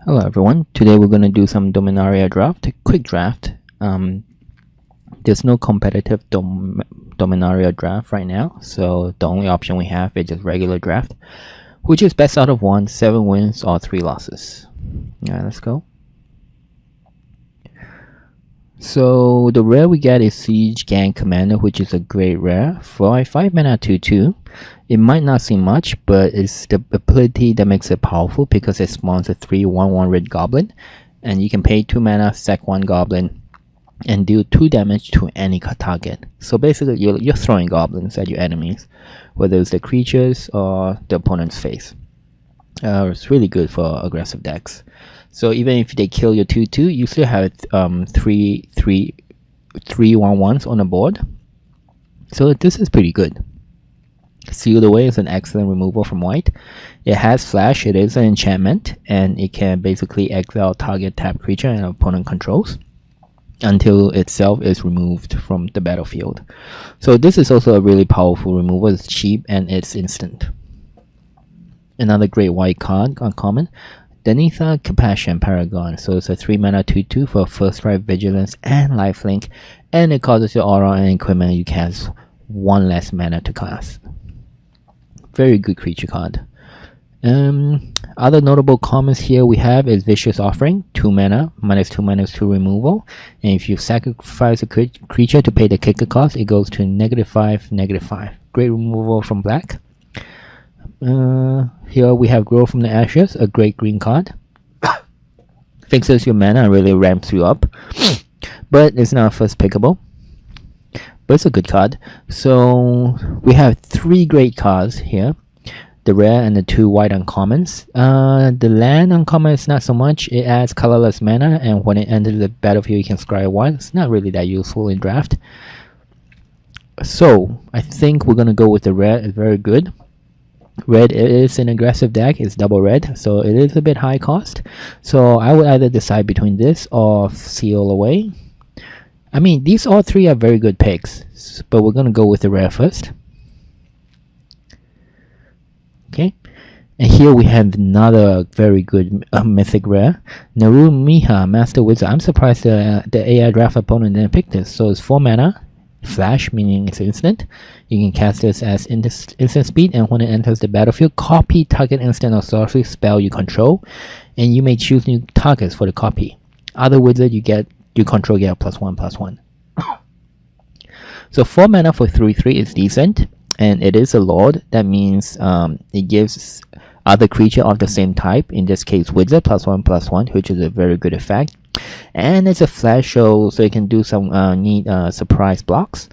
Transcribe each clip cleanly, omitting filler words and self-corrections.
Hello everyone, today we're going to do some Dominaria draft, a quick draft. There's no competitive Dominaria draft right now, so the only option we have is just regular draft, which is best out of 1, 7 wins or 3 losses. Alright, let's go. So the rare we get is Siege Gang Commander, which is a great rare. For a 5 mana 2/2, it might not seem much, but it's the ability that makes it powerful because it spawns a 3/1/1 red goblin, and you can pay 2 mana, sack 1 goblin, and deal 2 damage to any target. So basically, you're throwing goblins at your enemies, whether it's the creatures or the opponent's face. It's really good for aggressive decks. So even if they kill your 2/2, you still have 3/1/1s on the board. So this is pretty good. Sealed Away is an excellent removal from white. It has flash, it is an enchantment, and it can basically exile target tap creature and opponent controls until itself is removed from the battlefield. So this is also a really powerful removal. It's cheap and it's instant. Another great white card, uncommon, Denitha Compassion Paragon. So it's a 3 mana 2/2 for first strike, vigilance, and lifelink, and it causes your aura and equipment you cast 1 less mana to cast. Very good creature card. Other notable commons here we have is Vicious Offering, 2 mana, -2/-2 removal, and if you sacrifice a creature to pay the kicker cost, it goes to -5, -5. Great removal from black. Here we have Grow from the Ashes, a great green card. Fixes your mana and really ramps you up, but it's not first pickable. But it's a good card. So we have 3 great cards here, the rare and the 2 white uncommons. The land uncommon is not so much. It adds colorless mana, and when it enters the battlefield you can scry 1. It's not really that useful in draft. So I think we're gonna go with the rare. It's very good. Red is an aggressive deck, it's double red, so it is a bit high cost. So I would either decide between this or Seal Away. I mean, these all 3 are very good picks, but we're gonna go with the rare first. Okay, and here we have another very good mythic rare, Naru Miha, Master Wizard. I'm surprised the AI draft opponent didn't pick this. So it's 4 mana, flash, meaning it's instant. You can cast this as instant speed, and when it enters the battlefield, copy target instant or sorcery spell you control, and you may choose new targets for the copy. Other wizard you control get a +1/+1. So 4 mana for 3/3 is decent, and it is a lord. That means it gives other creature of the same type, in this case wizard, +1/+1, which is a very good effect. And it's a flash show, so it can do some neat surprise blocks.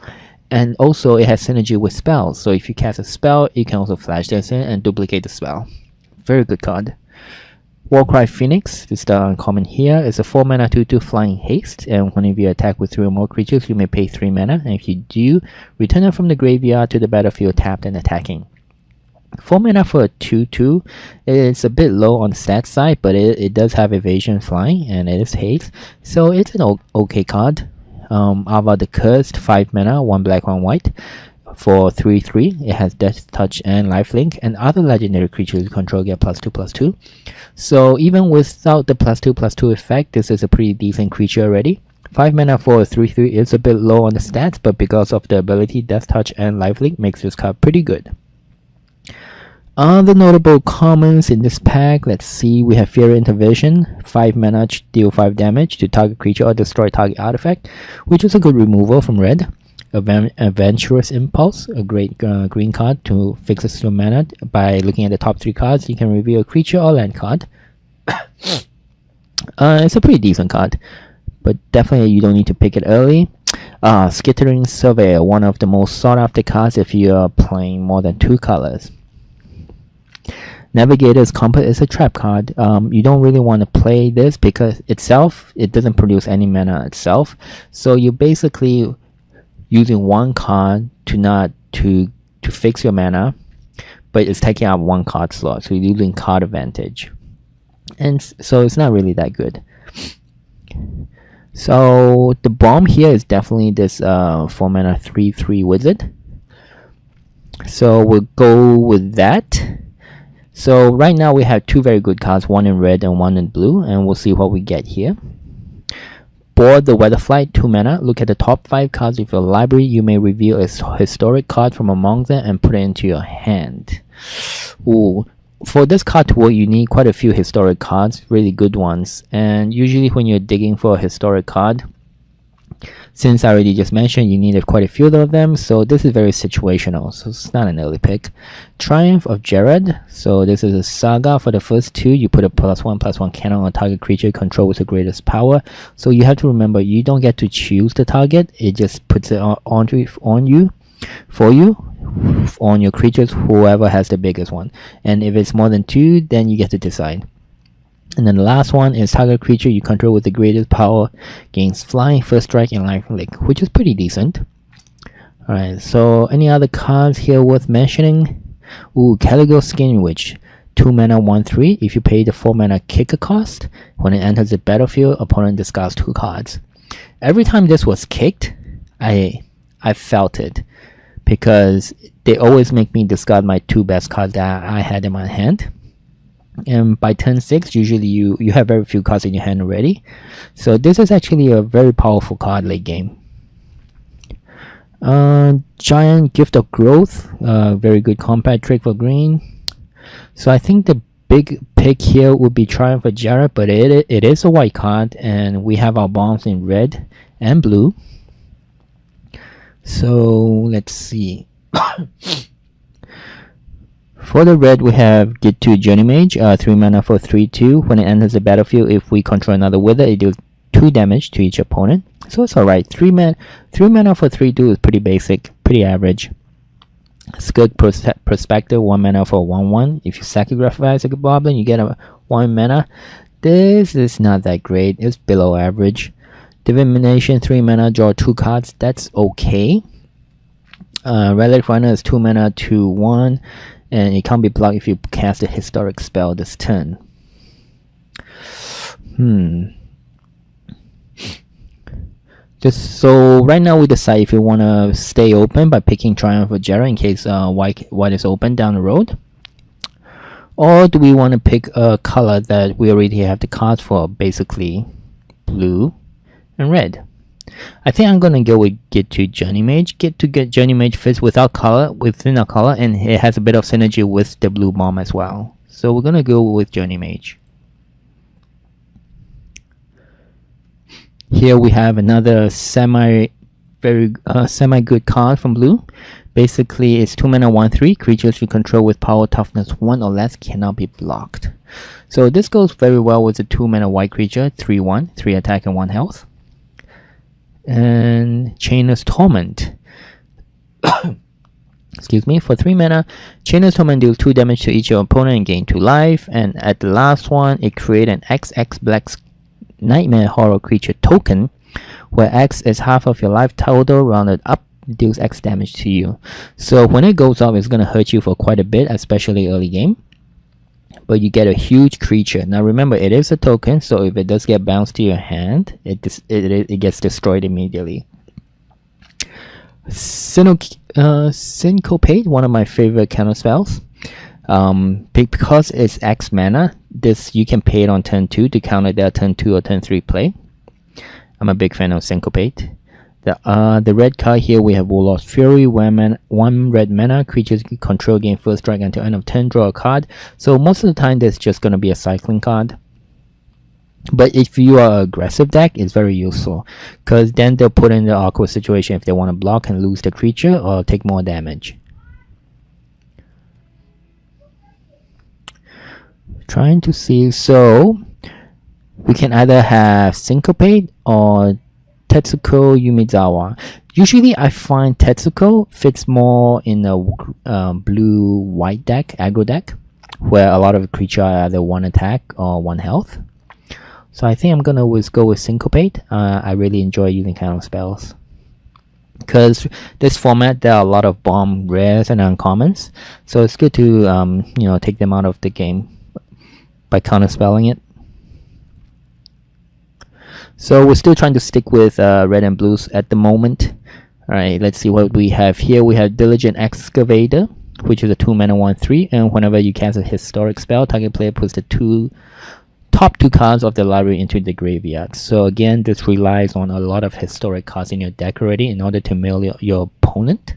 And also it has synergy with spells, so if you cast a spell, you can also flash this in and duplicate the spell. Very good card. Warcry Phoenix, this is the uncommon here. It's a 4 mana 2/2 flying haste, and whenever you attack with 3 or more creatures, you may pay 3 mana, and if you do, return it from the graveyard to the battlefield tapped and attacking. 4 mana for a 2/2 is a bit low on the stat side, but it does have evasion, flying, and it is haste, so it's an okay card. Ava the Cursed, 5 mana, 1 black, 1 white. For 3/3, it has Death Touch and Lifelink, and other legendary creatures you control get +2/+2. So even without the +2/+2 effect, this is a pretty decent creature already. 5 mana for a 3/3 is a bit low on the stats, but because of the ability Death Touch and Lifelink makes this card pretty good. Other notable commons in this pack, let's see, we have Fury Intervention, 5 mana, deal 5 damage to target creature or destroy target artifact, which is a good removal from red. Adventurous Impulse, a great green card to fix your mana. By looking at the top 3 cards, you can reveal a creature or land card. It's a pretty decent card, but definitely you don't need to pick it early. Skittering Surveyor, one of the most sought after cards if you are playing more than 2 colors. Navigator's Compass is a trap card. You don't really want to play this because it doesn't produce any mana itself. So you're basically using 1 card to fix your mana, but it's taking up 1 card slot, so you're losing card advantage. And so it's not really that good. So the bomb here is definitely this 4 mana 3/3 wizard. So we'll go with that. So right now we have two very good cards, one in red and one in blue, and we'll see what we get here. Board the Weatherflight, 2 mana. Look at the top 5 cards of your library. You may reveal a historic card from among them and put it into your hand. Ooh. For this card to work, you need quite a few historic cards, really good ones. And usually when you're digging for a historic card, since I already just mentioned, you need quite a few of them, so this is very situational, so it's not an early pick. Triumph of Jared, so this is a saga. For the first 2, you put a +1/+1 cannon on target creature you control with the greatest power. So you have to remember, you don't get to choose the target, it just puts it on your creatures, whoever has the biggest one. And if it's more than 2, then you get to decide. And then the last one is target creature you control with the greatest power gains flying, first strike, and life link, which is pretty decent. Alright, so any other cards here worth mentioning? Ooh, Caligo Skin Witch, 2 mana 1/3. If you pay the 4 mana kicker cost, when it enters the battlefield, opponent discards 2 cards. Every time this was kicked, I felt it, because they always make me discard my 2 best cards that I had in my hand. And by turn 6, usually you have very few cards in your hand already. So this is actually a very powerful card late game. Giant Gift of Growth, very good combat trick for green. So I think the big pick here would be Triumph of Jared, but it is a white card, and we have our bombs in red and blue. So let's see. For the red, we have Get to Journey Mage, 3 mana for 3/2. When it enters the battlefield, if we control another wither, it deals 2 damage to each opponent. So it's alright. 3 mana for 3/2 is pretty basic, pretty average. Skirk Perspective, 1 mana for 1/1. If you sacrifice a goblin, you get a 1 mana. This is not that great, it's below average. Divination, 3 mana, draw 2 cards, that's okay. Relic Runner is 2 mana, 2/1. And it can't be blocked if you cast a historic spell this turn. Just so right now we decide if we want to stay open by picking Triumph of Jared in case white is open down the road, or do we want to pick a color that we already have the cards for, basically blue and red. I think I'm gonna go with Get to Journey Mage. Journey Mage fits within our color, and it has a bit of synergy with the blue bomb as well. So we're gonna go with Journey Mage. Here we have another semi good card from blue. Basically, it's 2 mana 1/3. Creatures you control with power toughness 1 or less cannot be blocked. So this goes very well with the 2 mana white creature, 3/1, 3 attack and 1 health. And Chainer's Torment. Excuse me, for 3 mana, Chainer's Torment deals 2 damage to each your opponent and gain 2 life. And at the last one, it creates an XX Black Nightmare Horror creature token, where X is half of your life total rounded up, deals X damage to you. So when it goes up, it's going to hurt you for quite a bit, especially early game. But you get a huge creature. Now remember, it is a token, so if it does get bounced to your hand, it gets destroyed immediately. Syncopate, one of my favorite counter spells. Because it's X mana, you can pay it on turn 2 to counter their turn 2 or turn 3 play. I'm a big fan of Syncopate. The red card here, we have Warlord's Fury, 1 red mana, creatures you control gain first strike until end of turn, draw a card. So most of the time there's just going to be a cycling card. But if you are an aggressive deck, it's very useful, because then they'll put in the awkward situation if they want to block and lose the creature or take more damage. Trying to see, so we can either have Syncopate or Tetsuko Yumizawa. Usually I find Tetsuko fits more in a blue-white deck, aggro deck, where a lot of creatures are either 1 attack or 1 health. So I think I'm gonna go with Syncopate. I really enjoy using counter spells, because this format there are a lot of bomb rares and uncommons, so it's good to take them out of the game by counter spelling it. So we're still trying to stick with red and blues at the moment. Alright, let's see what we have here. We have Diligent Excavator, which is a 2-mana 1/3, and whenever you cast a historic spell, target player puts the top two cards of the library into the graveyard. So again, this relies on a lot of historic cards in your deck already in order to mill your opponent.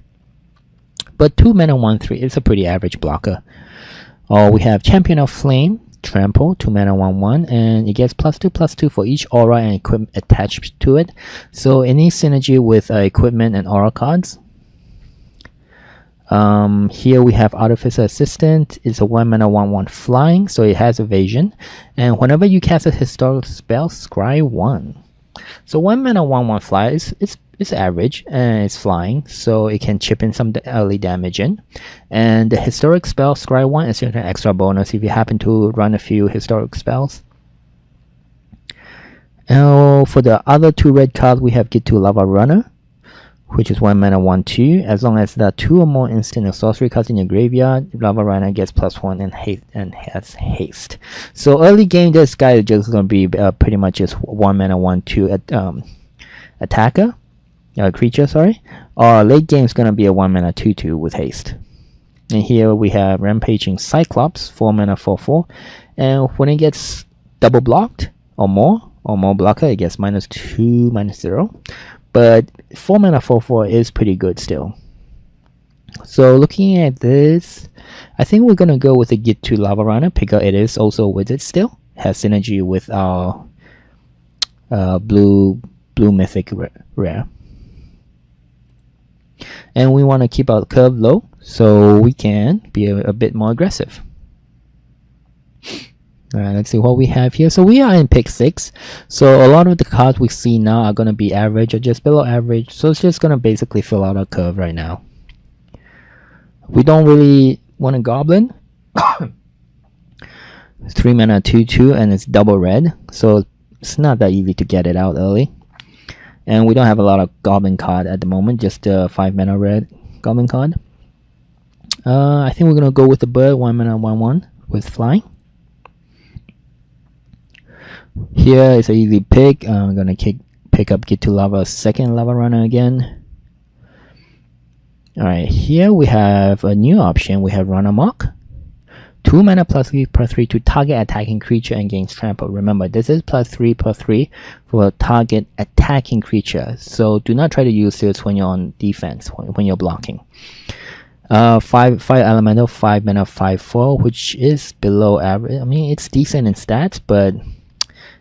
But 2-mana 1/3 is a pretty average blocker. We have Champion of Flame, Trample, 2-mana 1/1, and it gets +2/+2 for each aura and equipment attached to it. So any synergy with equipment and aura cards. Here we have Artificer Assistant. It's a 1-mana 1/1 flying, so it has evasion. And whenever you cast a historical spell, scry 1. So 1-mana 1/1 fly is average and it's flying, so it can chip in some early damage in. And the historic spell scry 1 is an extra bonus if you happen to run a few historic spells. For the other 2 red cards, we have Get to Lava Runner, which is 1-mana 1/2. As long as there are 2 or more instant or sorcery cards in your graveyard, Lava Runner gets +1 and has haste. So early game, this guy is just going to be pretty much just 1-mana 1/2 attacker, creature, sorry. Or late game is going to be a 1-mana 2/2 with haste. And here we have Rampaging Cyclops, 4-mana 4/4, and when it gets double blocked or more blocker, it gets -2, -0. But 4-mana 4/4 is pretty good still. So looking at this, I think we're gonna go with the Get to Lava Runner because it is also with it still. Has synergy with our blue mythic rare. And we want to keep our curve low so we can be a bit more aggressive. Alright, let's see what we have here. So we are in pick 6. So a lot of the cards we see now are going to be average or just below average. So it's just going to basically fill out our curve right now. We don't really want a Goblin. 3-mana 2/2 and it's double red. So it's not that easy to get it out early. And we don't have a lot of Goblin card at the moment. Just a 5-mana red Goblin card. I think we're going to go with the bird. 1-mana 1/1 with flying. Here is an easy pick. I'm gonna pick up Get to Lava, second Lava Runner again. Alright, here we have a new option. We have Run Amok. 2-mana +3/+3 to target attacking creature and gains trample. Remember, this is +3/+3 for target attacking creature. So do not try to use this when you're on defense, when you're blocking. 5 elemental, 5-mana 5/4, which is below average. I mean, it's decent in stats, but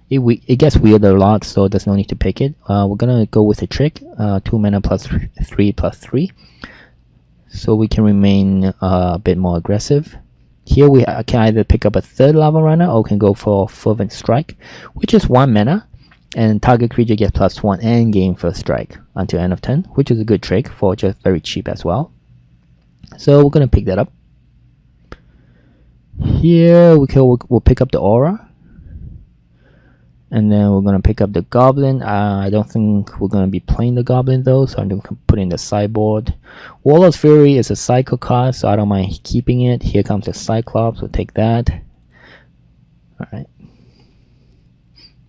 it gets weird a lot, so there's no need to pick it. We're gonna go with a trick, 2-mana +3/+3, so we can remain a bit more aggressive. Here we can either pick up a third Lava Runner or can go for Fervent Strike, which is 1 mana, and target creature gets +1 and gain first strike until end of turn, which is a good trick for just very cheap as well. So we're gonna pick that up. Here we'll pick up the Aura. And then we're going to pick up the Goblin. I don't think we're going to be playing the Goblin though, so I'm going to put in the sideboard. Warlord's Fury is a cycle card, so I don't mind keeping it. Here comes the Cyclops, we'll take that. Alright.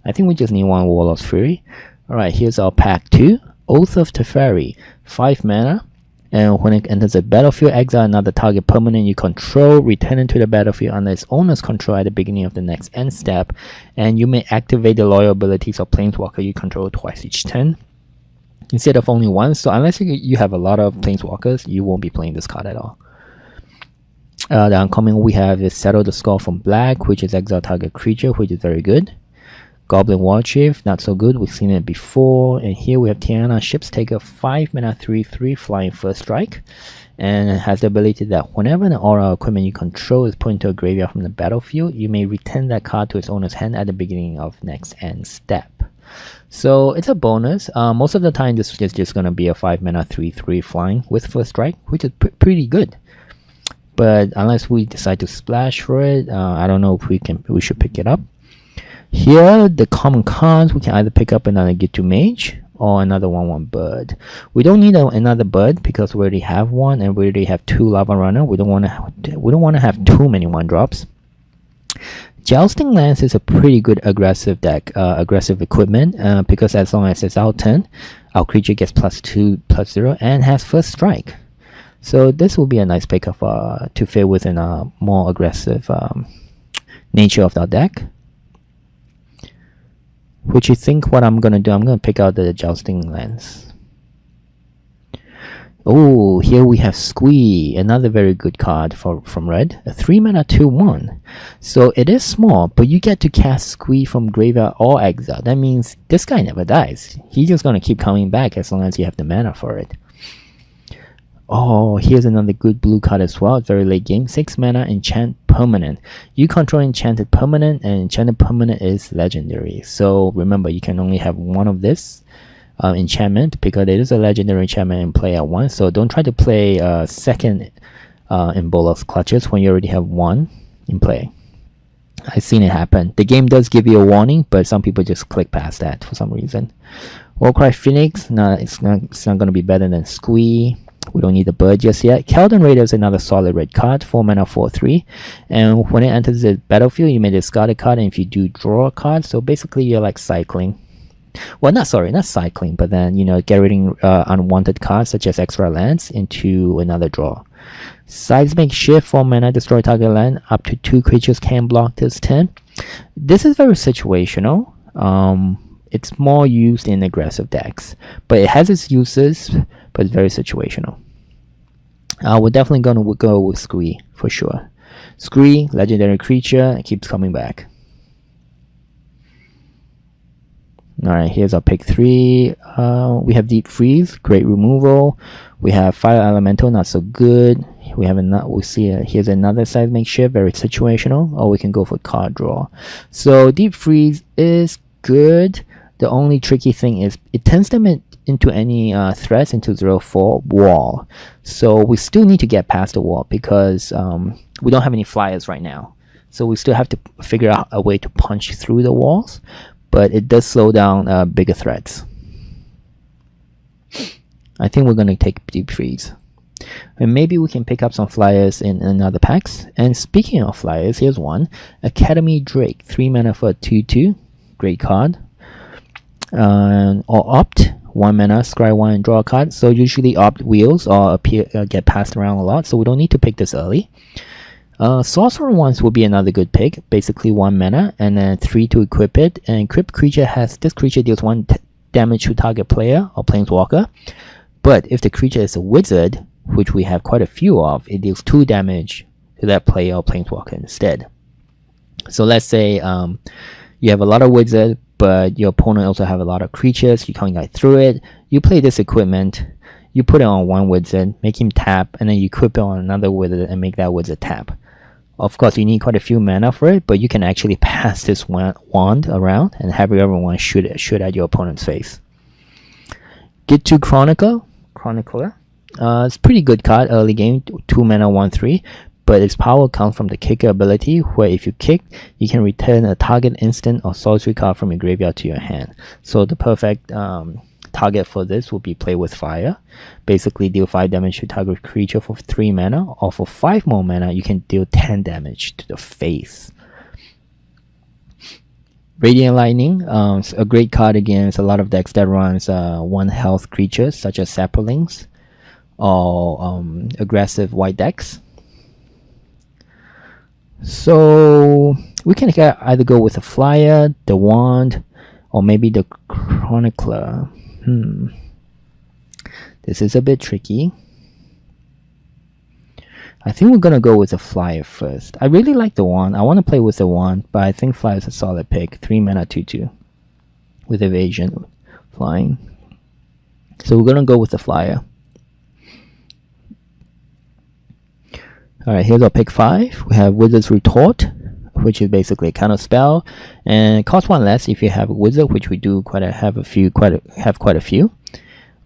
I think we just need 1 Warlord's Fury. Alright, here's our pack 2. Oath of Teferi, 5 mana. And when it enters the battlefield, exile another target permanent you control, return it to the battlefield under its owner's control at the beginning of the next end step, and you may activate the loyal abilities of Planeswalker you control twice each turn, instead of only once. So unless you have a lot of Planeswalkers, you won't be playing this card at all. The uncommon we have is Settle the Score from Black, which is exile target creature, which is very good. Goblin War Chief, not so good, we've seen it before. And here we have Tiana Ships Taker, 5-mana 3/3 flying first strike, and it has the ability that whenever an aura or equipment you control is put into a graveyard from the battlefield, you may return that card to its owner's hand at the beginning of next end step. So it's a bonus. Most of the time this is just going to be a 5-mana 3/3 flying with first strike, which is pretty good. But unless we decide to splash for it, I don't know if we should pick it up. Here, the common cards, we can either pick up another Get to Mage or another 1/1 bird. We don't need another bird because we already have one, and we already have 2 Lava Runner. We don't want to have too many 1-drops. Jousting Lance is a pretty good aggressive deck, aggressive equipment, because as long as it's our turn, our creature gets +2/+0 and has first strike. So this will be a nice pick of to fit within a more aggressive nature of our deck. Which you think what I'm gonna do? I'm gonna pick out the Jousting Lance. Oh, here we have Squee, another very good card from red. A 3-mana 2/1. So it is small, but you get to cast Squee from graveyard or exile. That means this guy never dies. He's just gonna keep coming back as long as you have the mana for it. Oh, here's another good blue card as well. Very late game. 6 mana enchant permanent. You control enchanted permanent, and enchanted permanent is legendary. So remember, you can only have one of this enchantment because it is a legendary enchantment and play at once. So don't try to play second in Bolas Clutches when you already have one in play. I've seen it happen. The game does give you a warning, but some people just click past that for some reason. Warcry Phoenix, it's not going to be better than Squee. We don't need the bird just yet. Keldon Raider is another solid red card, 4 mana 4/3, and when it enters the battlefield, you may discard a card, and if you do, draw a card. So basically, you're like cycling. Well, not cycling, but then getting unwanted cards such as extra lands into another draw. Seismic Shift, 4 mana, destroy target land. Up to 2 creatures can block this turn. This is very situational. It's more used in aggressive decks, but it has its uses, but it's very situational. We're definitely going to go with Squee for sure. Squee, legendary creature, it keeps coming back. Alright, here's our pick 3. We have Deep Freeze, great removal. We have Fire Elemental, not so good. We have here's another Seismic Shift, very situational. Or we can go for card draw. So Deep Freeze is good. The only tricky thing is it turns them into any threats into 0/4 wall. So we still need to get past the wall because we don't have any flyers right now. So we still have to figure out a way to punch through the walls. But it does slow down bigger threats. I think we're going to take Deep Freeze. And maybe we can pick up some flyers in other packs. And speaking of flyers, here's one. Academy Drake, 3 mana for a 2/2. Great card. Or Opt, 1 mana, scry 1 and draw a card. So usually Opt wheels or get passed around a lot, so we don't need to pick this early. Sorcerer ones will be another good pick. Basically 1 mana and then 3 to equip it. And equip creature this creature deals 1 damage to target player or planeswalker. But if the creature is a wizard, which we have quite a few of, it deals 2 damage to that player or planeswalker instead. So let's say you have a lot of wizard, but your opponent also have a lot of creatures. You can't get through it. You play this equipment. You put it on one wizard, make him tap, and then you equip it on another wizard and make that wizard tap. Of course, you need quite a few mana for it, but you can actually pass this wand around and have everyone shoot at your opponent's face. Get to Chronicler. It's a pretty good card early game, 2 mana 1/3, but its power comes from the kicker ability, where if you kick, you can return a target instant or sorcery card from your graveyard to your hand. So the perfect target for this will be Play with Fire. Basically deal 5 damage to target creature for 3 mana, or for 5 more mana you can deal 10 damage to the face. Radiant Lightning, a great card against a lot of decks that runs 1 health creatures such as Saplings or aggressive white decks. So we can either go with a flyer, the wand, or maybe the Chronicler. This is a bit tricky. I think we're gonna go with the flyer first. I really like the wand. I want to play with the wand, but I think flyer is a solid pick. 3 mana 2/2 with evasion, flying. So we're gonna go with the flyer. Alright, here's our pick 5. We have Wizard's Retort, which is basically a counter spell, and it costs 1 less if you have a wizard, which we do quite a few.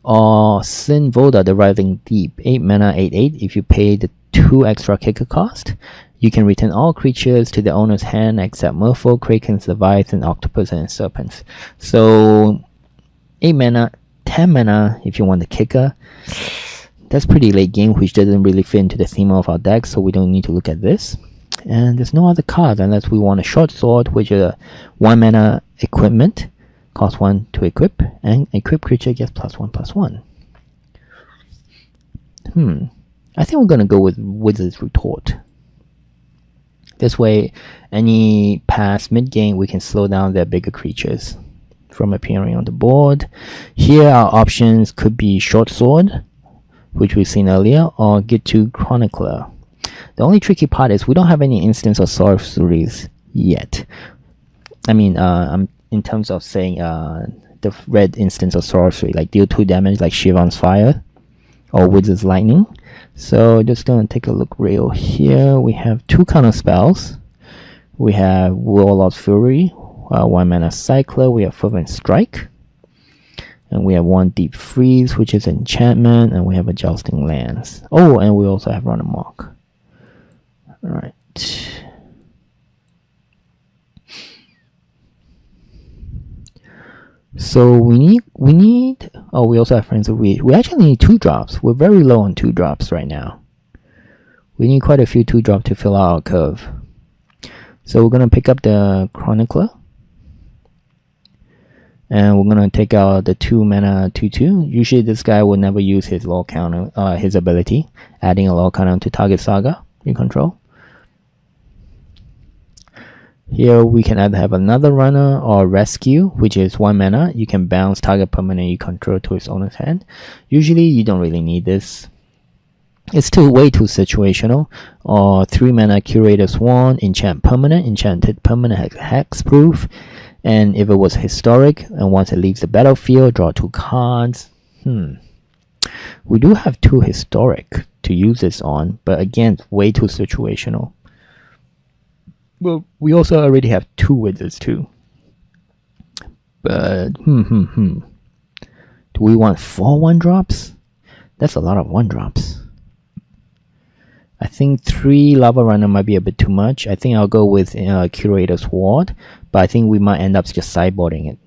Or Sin Voda, the Rising Deep, 8 mana 8/8. If you pay the 2 extra kicker cost, you can return all creatures to the owner's hand except Merfolk, Krakens, Leviathan, Octopus, and Serpents. So 8 mana, 10 mana if you want the kicker. That's pretty late game, which doesn't really fit into the theme of our deck, so we don't need to look at this. And there's no other card unless we want a Short Sword, which is a 1 mana equipment, cost 1 to equip, and equip creature gets +1/+1. I think we're gonna go with Wizard's Retort. This way, any pass mid-game, we can slow down their bigger creatures from appearing on the board. Here, our options could be Short Sword, which we've seen earlier, or Get to Chronicler. The only tricky part is we don't have any instants or sorceries yet. I mean, in terms of saying the red instance or sorcery, like deal 2 damage, like Shivan's Fire or Wizard's Lightning. So just gonna take a look real here. We have 2 counter spells. We have Warlord's Fury, 1 mana Cycler. We have Fervent Strike, and we have 1 Deep Freeze, which is enchantment, and we have a Jousting Lance. Oh, and we also have Run Amok. All right. So we need oh, we also have Friends of we actually need 2 drops. We're very low on 2 drops right now. We need quite a few 2 drops to fill out our curve. So we're gonna pick up the Chronicler, and we're gonna take out the 2 mana 2/2. Usually this guy will never use his law counter, his ability, adding a law counter to target saga you control. Here we can either have another runner or rescue, which is 1 mana. You can bounce target permanent you control to its owner's hand. Usually you don't really need this. It's way too situational. Or 3 mana Curator's Wand, enchant permanent. Enchanted permanent has hexproof. And if it was historic, and once it leaves the battlefield, draw 2 cards. We do have 2 historic to use this on, but again, way too situational. Well, we also already have 2 wizards too. But do we want 4 1-drops? That's a lot of 1-drops. I think 3 Lava Runner might be a bit too much. I think I'll go with Curator's Ward, but I think we might end up just sideboarding it.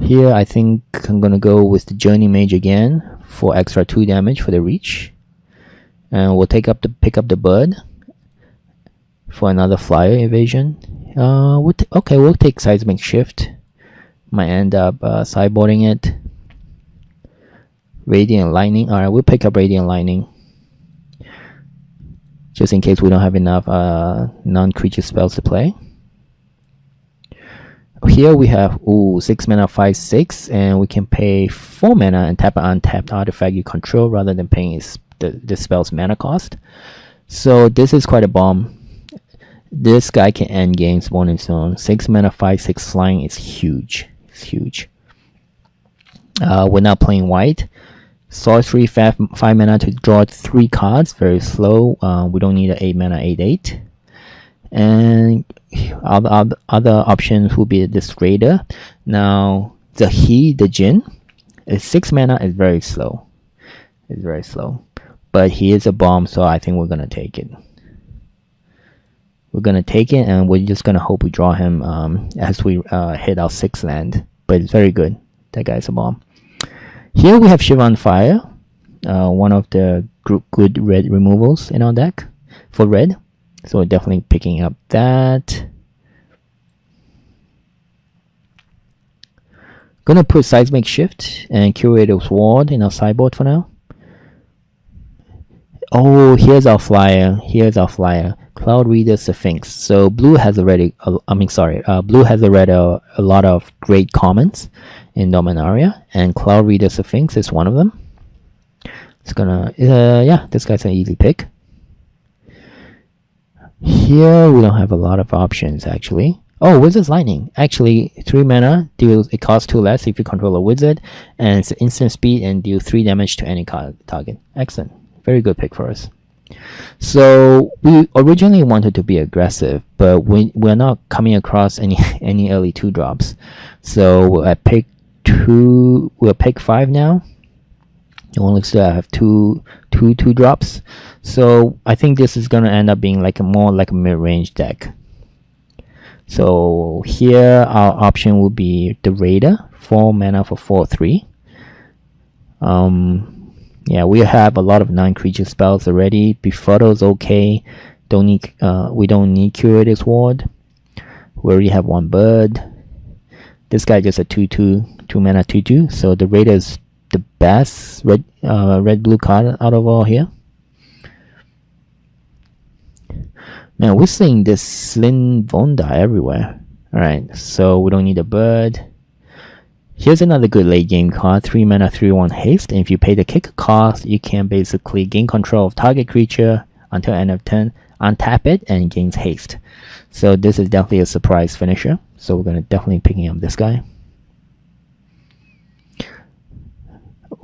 Here, I think I'm gonna go with the Journey Mage again for extra 2 damage for the reach. And we'll pick up the bird for another flyer evasion. Okay, we'll take Seismic Shift. Might end up sideboarding it. Radiant Lightning. Alright, we'll pick up Radiant Lightning, just in case we don't have enough non-creature spells to play. Here we have 6 mana 5/6, and we can pay 4 mana and tap an untapped artifact you control rather than paying the spell's mana cost. So this is quite a bomb. This guy can end games on its own. 6 mana 5/6 flying is huge. It's huge. We're not playing white. Sorcery 5 mana to draw 3 cards. Very slow. We don't need an 8 mana 8/8. And other options will be this Raider. Now the Jin is 6 mana. Is very slow. It's very slow. But he is a bomb, so I think we're gonna take it. We're gonna take it, and we're just gonna hope we draw him as we hit our 6th land. But it's very good. That guy's a bomb. Here we have Shivan Fire, one of the good red removals in our deck for red. So we're definitely picking up that. Gonna put Seismic Shift and Curator's Ward in our sideboard for now. Oh, here's our flyer. Cloud Reader Sphinx. So blue has already, blue has already a lot of great commons in Dominaria, and Cloud Reader Sphinx is one of them. It's gonna, yeah, this guy's an easy pick. Here we don't have a lot of options actually. Oh, Wizard's Lightning. Actually, 3 mana, it costs 2 less if you control a wizard, and it's instant speed and deal 3 damage to any target. Excellent. Very good pick for us. So we originally wanted to be aggressive, but we're not coming across any early 2 drops. So I picked 2. We'll pick 5 now. It looks like I have two drops. So I think this is gonna end up being more like a mid-range deck. So here our option will be the Raider, 4 mana for 4/3. Yeah, we have a lot of non-creature spells already. Befuddle's okay. We don't need Curator's Ward. We already have 1 bird. This guy just a 2/2, 2 mana 2/2. So the Raider is the best red blue card out of all here. Man, we're seeing this Slin Vonda everywhere. Alright, so we don't need a bird. Here's another good late game card, 3 mana 3/1 haste, and if you pay the kicker cost, you can basically gain control of target creature until end of turn, untap it, and gains haste. So this is definitely a surprise finisher, so we're gonna definitely picking up this guy.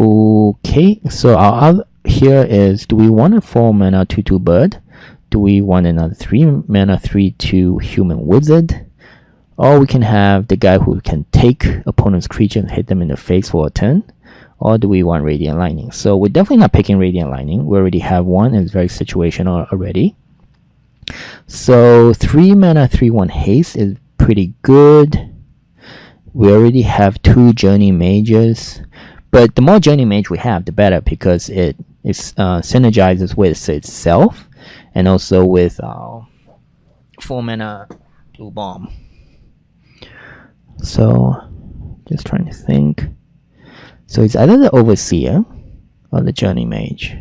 Okay, so our other here is, do we want a 4 mana 2/2 bird? Do we want another 3 mana 3/2 human wizard? Or we can have the guy who can take opponent's creature and hit them in the face for a turn. Or do we want Radiant Lightning? So we're definitely not picking Radiant Lightning. We already have one and it's very situational already. So 3 mana 3/1 haste is pretty good. We already have 2 Journey Mages. But the more Journey Mage we have, the better, because it synergizes with itself and also with 4 mana Blue Bomb. So, just trying to think. So it's either the Overseer or the Journey Mage.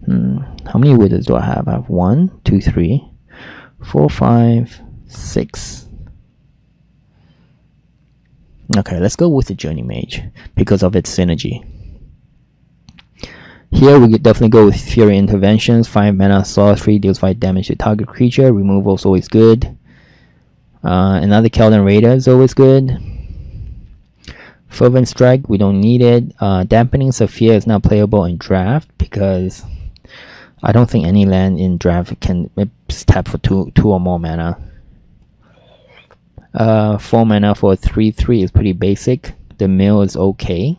How many wizards do I have? I have 1, 2, 3, 4, 5, 6. Okay, let's go with the Journey Mage because of its synergy. Here we could definitely go with Fury Interventions. 5 mana sorcery, deals 5 damage to target creature. Removal is always good. Another Keldon Raider is always good. Fervent Strike, we don't need it. Dampening Sophia is not playable in draft because I don't think any land in draft can tap for 2 or more mana. 4 mana for a 3/3 is pretty basic. The mill is okay.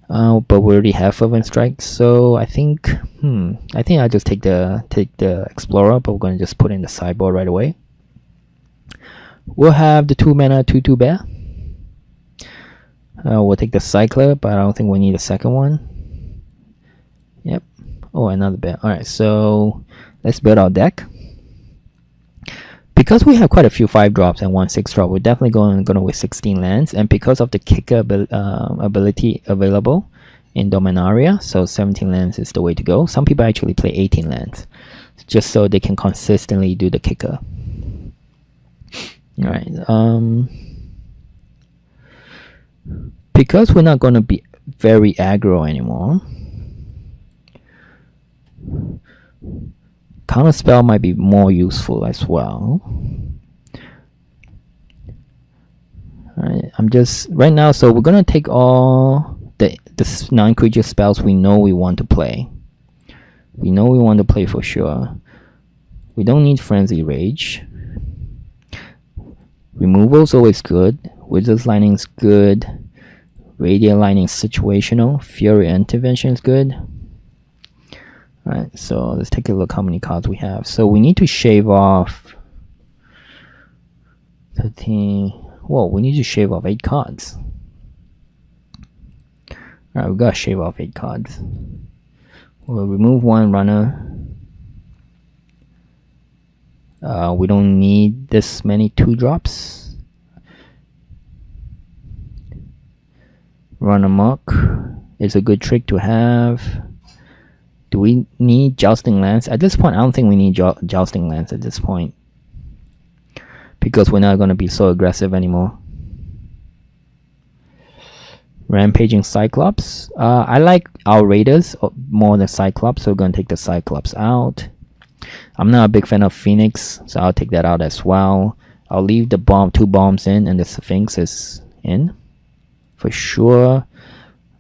But we already have Fervent Strike, so I think I'll just take the Explorer, but we're gonna just put in the sideboard right away. We'll have the 2 mana 2/2 bear. We'll take the Cycler, but I don't think we need a second one. Yep. Oh, another bear. Alright, so let's build our deck. Because we have quite a few 5-drops and 1 6-drop, we're definitely going with 16 lands. And because of the kicker ability available in Dominaria, so 17 lands is the way to go. Some people actually play 18 lands, just so they can consistently do the kicker. Alright, because we're not going to be very aggro anymore, Counter Spell might be more useful as well. Alright, I'm just right now, so we're gonna take all the 9 creature spells we know we want to play. We know we want to play for sure. We don't need Frenzy Rage. Removal's always good. Wizard's Lightning's good. Radiant Lightning situational. Fury Intervention is good. Alright, so let's take a look how many cards we have. So we need to shave off 13. Whoa, we need to shave off 8 cards. Alright, we gotta shave off 8 cards. We'll remove 1 runner. We don't need this many 2-drops. Run amok is a good trick to have. Do we need Jousting Lance? At this point, I don't think we need Jousting Lance at this point, because we're not going to be so aggressive anymore. Rampaging Cyclops. I like our Raiders more than Cyclops, so we're going to take the Cyclops out. I'm not a big fan of Phoenix, so I'll take that out as well. I'll leave the 2 bombs in, and the Sphinx is in for sure.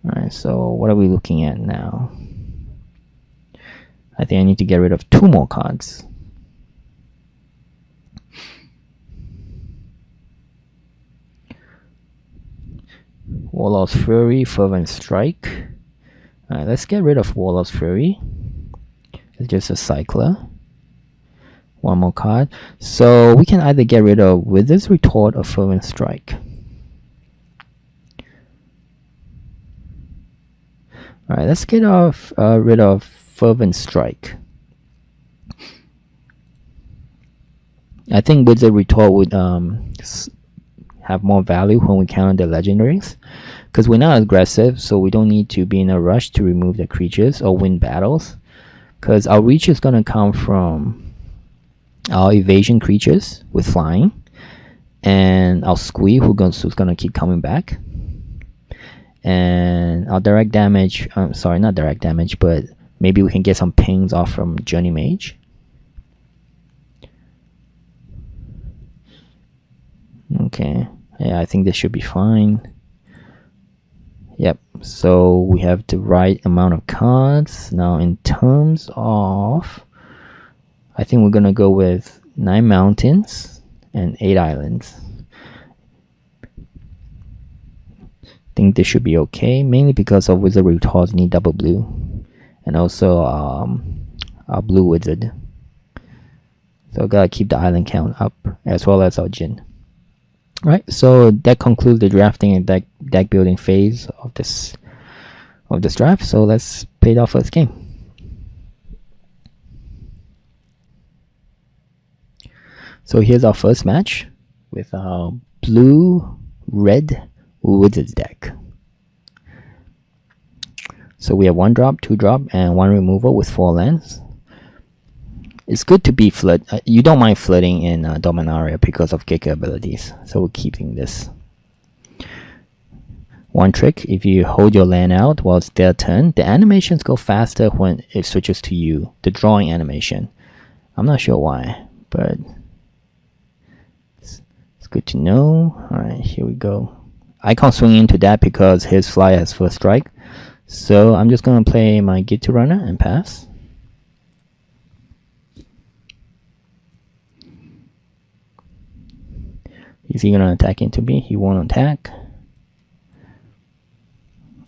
Alright, so what are we looking at now? I think I need to get rid of 2 more cards. Warlord's Fury, Fervent Strike. Alright, let's get rid of Warlord's Fury. It's just a Cycler. 1 more card. So we can either get rid of Wizard's Retort or Fervent Strike. Alright, let's get rid of Fervent Strike. I think Wizard Retort would have more value when we counter the legendaries, because we're not aggressive, so we don't need to be in a rush to remove the creatures or win battles, because our reach is going to come from our evasion creatures with flying, and our squee who's going to keep coming back, and our direct damage, sorry, not direct damage, but maybe we can get some pings off from Journey Mage. Okay, yeah, I think this should be fine. Yep, so we have the right amount of cards. Now in terms of, I think we're gonna go with 9 mountains and 8 islands. I think this should be okay, mainly because of Wizard Retors need double blue, and also our blue wizard. So gotta keep the island count up, as well as our Jin. Right, so that concludes the drafting and deck building phase of this draft. So let's play our first game. So here's our first match with our blue-red Wizards deck. So we have 1 drop, 2 drop, and 1 removal with 4 lands. It's good to be flood. You don't mind flooding in Dominaria because of Giga abilities, so we're keeping this. One trick: if you hold your land out while it's their turn, the animations go faster when it switches to you. The drawing animation. I'm not sure why, but it's good to know. All right, here we go. I can't swing into that because his flyer has first strike, so I'm just gonna play my Get to Runner and pass. Is he gonna attack into me? He won't attack.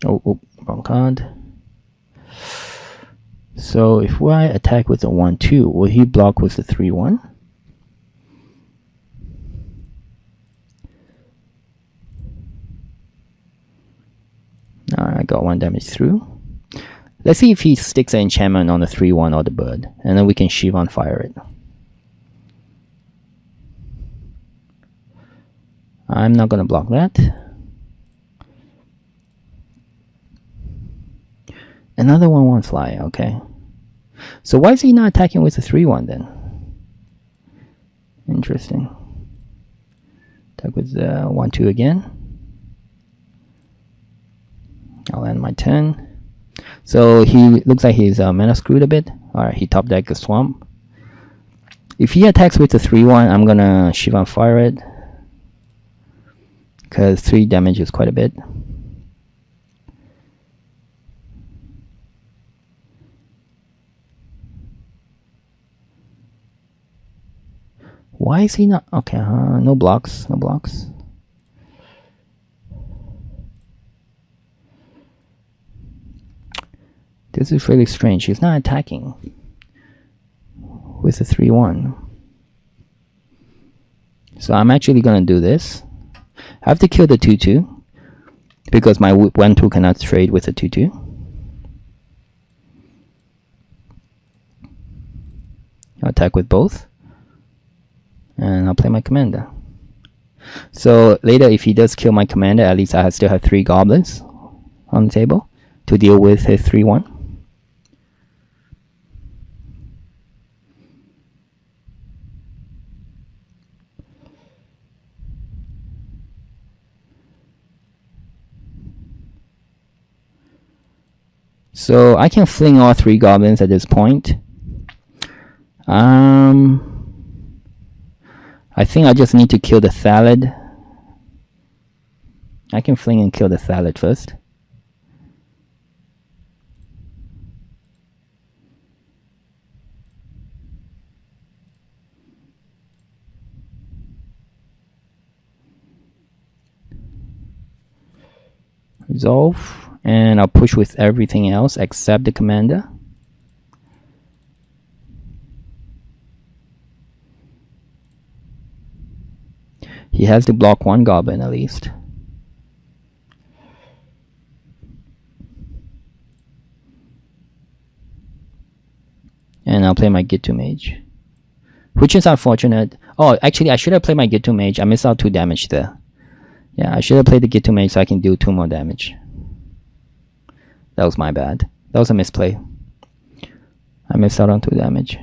Oh, wrong card. So if I attack with a 1/2, will he block with the 3/1? I got 1 damage through. Let's see if he sticks an enchantment on the 3/1 or the bird, and then we can Shivan fire it. I'm not gonna block that. Another 1/1 fly, okay. So why is he not attacking with the 3/1 then? Interesting. Attack with the 1/2 again. I'll end my turn. So he looks like he's mana screwed a bit. Alright, he top deck a swamp. If he attacks with the 3/1, I'm gonna Shivan fire it, because 3 damage is quite a bit. Why is he not? Okay, no blocks, no blocks. This is really strange. He's not attacking with the 3/1. So I'm actually gonna do this. I have to kill the 2/2 because my 1/2 cannot trade with the 2/2. I'll attack with both, and I'll play my commander. So later, if he does kill my commander, at least I still have 3 goblins on the table to deal with his 3/1. So I can fling all 3 goblins at this point. I think I just need to kill the Thallid. I can fling and kill the Thallid first. Resolve. And I'll push with everything else except the commander. He has to block 1 goblin at least. And I'll play my Gitu Mage, which is unfortunate. Oh, actually I should have played my Gitu Mage. I missed out 2 damage there. Yeah, I should have played the Git to Mage so I can do 2 more damage. That was my bad. That was a misplay. I missed out on 2 damage.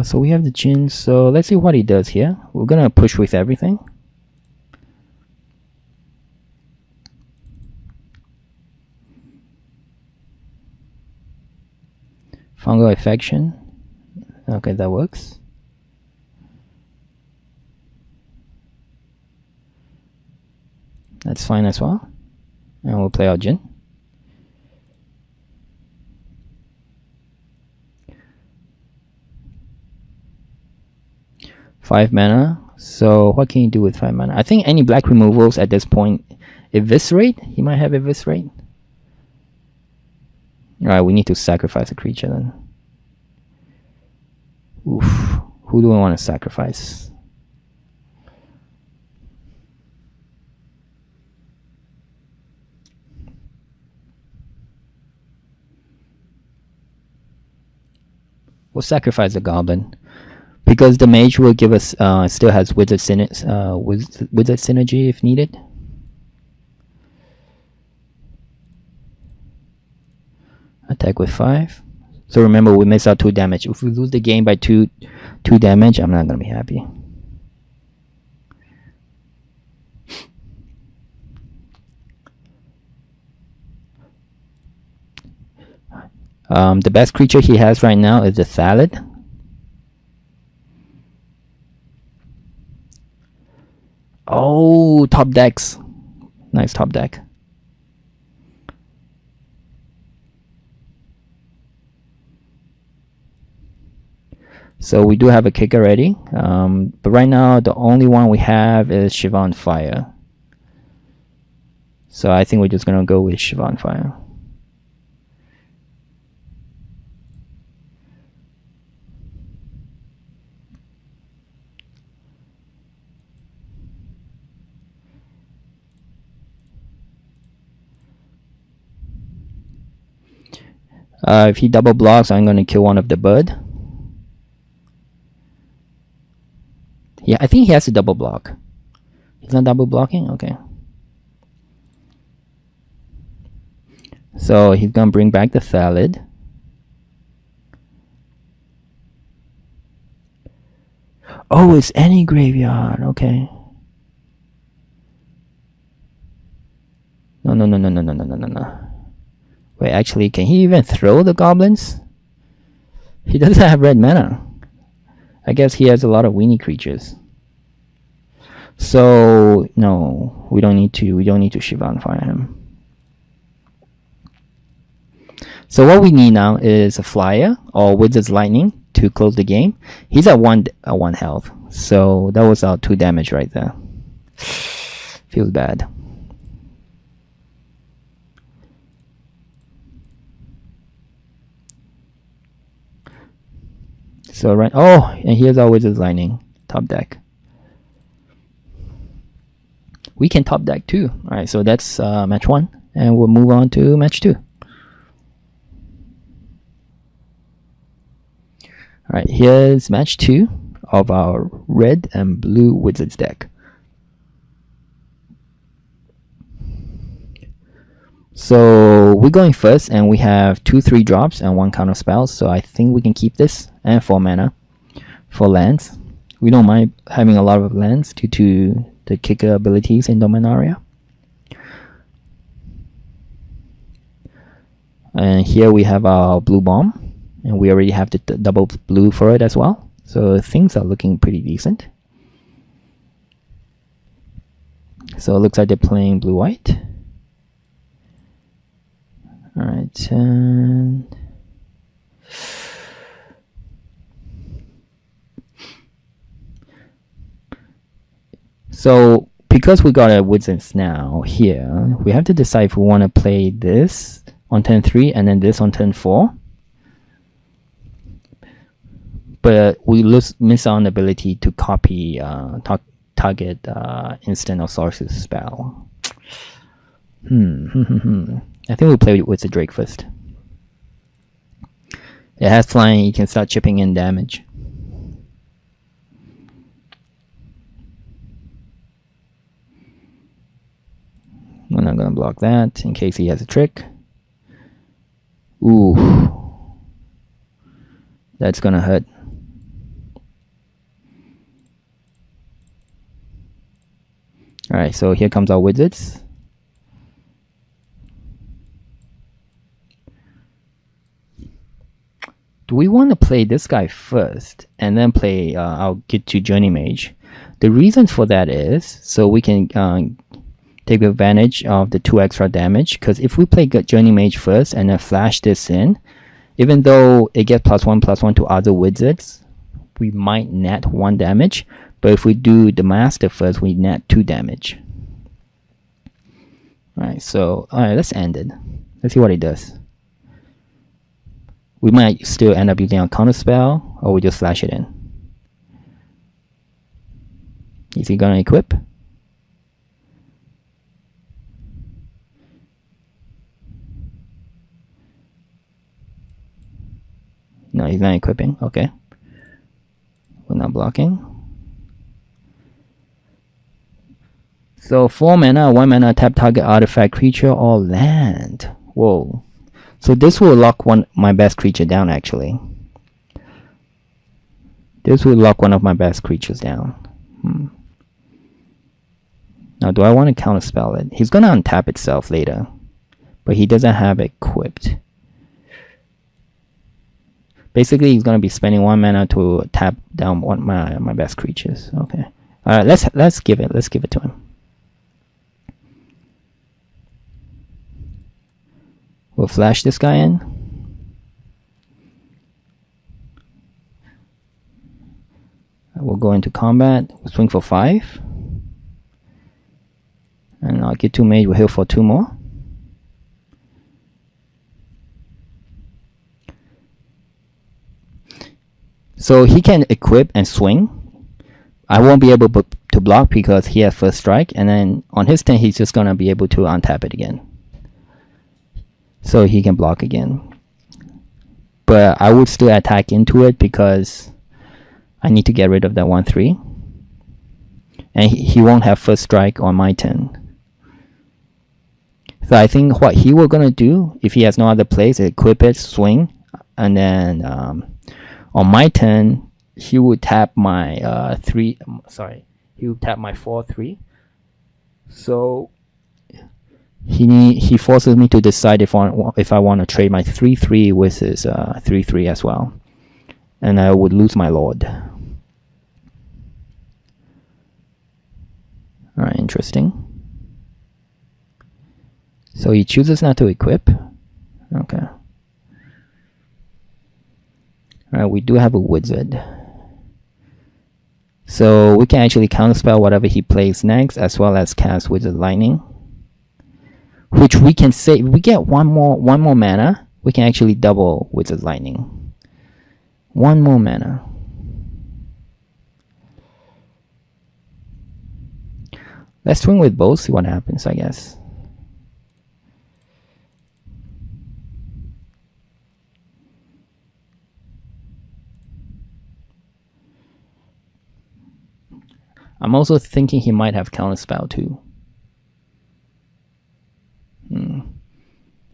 So we have the Jin, so let's see what he does here. We're gonna push with everything. Fungal infection. Okay, that works. That's fine as well. And we'll play our Jin. Five mana. So what can you do with 5 mana? I think any black removals at this point eviscerate. He might have eviscerate. Alright, we need to sacrifice a creature then. Oof. Who do I want to sacrifice? We'll sacrifice the goblin. Because the mage will give us, still has wizard synergy if needed. Attack with 5. So remember, we miss out 2 damage. If we lose the game by 2 damage, I'm not gonna be happy. The best creature he has right now is the Salad. Oh, top decks. Nice top deck. So we do have a kicker ready. But right now, the only one we have is Shiva on Fire. So I think we're just going to go with Shiva on Fire. If he double blocks, I'm going to kill one of the bird. Yeah, I think he has to double block. He's not double blocking? Okay. So he's going to bring back the Salad. Oh, it's any graveyard. Okay. No. Wait, actually, can he even throw the goblins? He doesn't have red mana. I guess he has a lot of weenie creatures. So no, we don't need to Shiva on Fire him. So what we need now is a flyer or Wizard's Lightning to close the game. He's at one health. So that was our 2 damage right there. Feels bad. So right, oh, and here's our Wizard's Lightning top deck. We can top deck too. All right, so that's match 1, and we'll move on to match 2. All right, here's match 2 of our red and blue Wizards deck. So we're going first, and we have 2 3-drops and 1 counter spell. So I think we can keep this, and 4 mana for lands. We don't mind having a lot of lands due to the kicker abilities in Dominaria. And here we have our blue bomb, and we already have the double blue for it as well. So things are looking pretty decent. So it looks like they're playing blue-white. Alright, and so because we got a Wizards now here, we have to decide if we want to play this on turn 3 and then this on turn 4. But we miss out on the ability to copy target instant or sorcery spell. I think we'll play with the Drake first. It has flying, you can start chipping in damage. We're not gonna block that in case he has a trick. Ooh. That's gonna hurt. Alright, so here comes our wizards. Do we want to play this guy first and then play our get to Journey Mage? The reason for that is so we can take advantage of the 2 extra damage, because if we play Journey Mage first and then flash this in, even though it gets +1/+1 to other wizards, we might net 1 damage, but if we do the master first, we net 2 damage. Alright, so let's end it. Let's see what it does. We might still end up using a counter spell, or we just flash it in. Is he gonna equip? No, he's not equipping. Okay. We're not blocking. So 4 mana, 1 mana, tap target artifact, creature, or land. Whoa. So this will lock my best creature down, actually. This will lock one of my best creatures down. Now, do I want to counterspell it? He's going to untap itself later, but he doesn't have it equipped. Basically, he's going to be spending 1 mana to tap down one my best creatures. Okay. All right, let's give it to him. We'll flash this guy in. We'll go into combat. We'll swing for 5. And I'll get 2 mage. We'll heal for 2 more. So he can equip and swing. I won't be able to block because he has first strike. And then on his turn, he's just going to be able to untap it again. So he can block again. But I would still attack into it because I need to get rid of that 1/3. And he won't have first strike on my turn. So I think what he will gonna do, if he has no other place, equip it, swing, and then on my turn, he would tap my he would tap my 4/3. So he forces me to decide if I want to trade my 3/3 with his 3/3 as well, and I would lose my lord. All right, interesting. So he chooses not to equip. Okay. All right, we do have a wizard. So we can actually counterspell whatever he plays next, as well as cast Wizard Lightning, which we can say we get one more mana. We can actually double Wizard Lightning. 1 more mana. Let's swing with both. See what happens, I guess. I'm also thinking he might have counterspell too.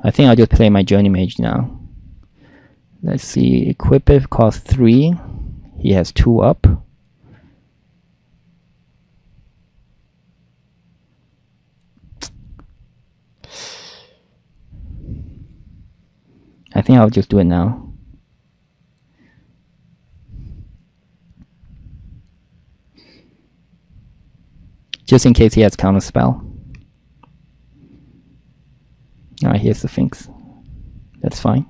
I think I'll just play my Journey Mage now. Let's see. Equip it costs 3. He has 2 up. I think I'll just do it now. Just in case he has counterspell. Alright, here's the Sphinx. That's fine.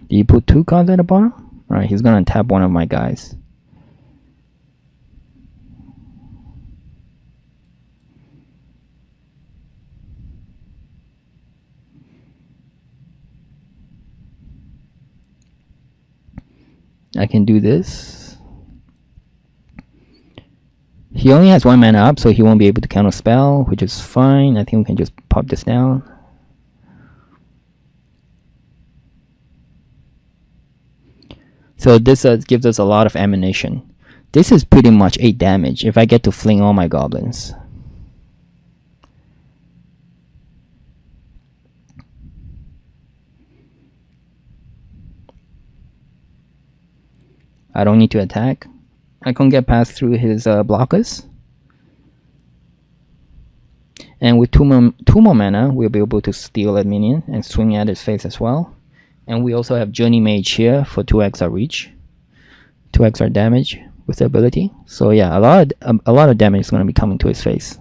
Do you put 2 cards at the bottom? Alright, he's gonna tap one of my guys. I can do this. He only has 1 mana up, so he won't be able to counter spell, which is fine. I think we can just pop this down. So this gives us a lot of ammunition. This is pretty much 8 damage if I get to fling all my goblins. I don't need to attack. I can get past through his blockers. And with 2 more mana, we'll be able to steal a minion and swing at his face as well. And we also have Journey Mage here for 2x our reach, 2x our damage with the ability. So yeah, a lot of damage is going to be coming to his face.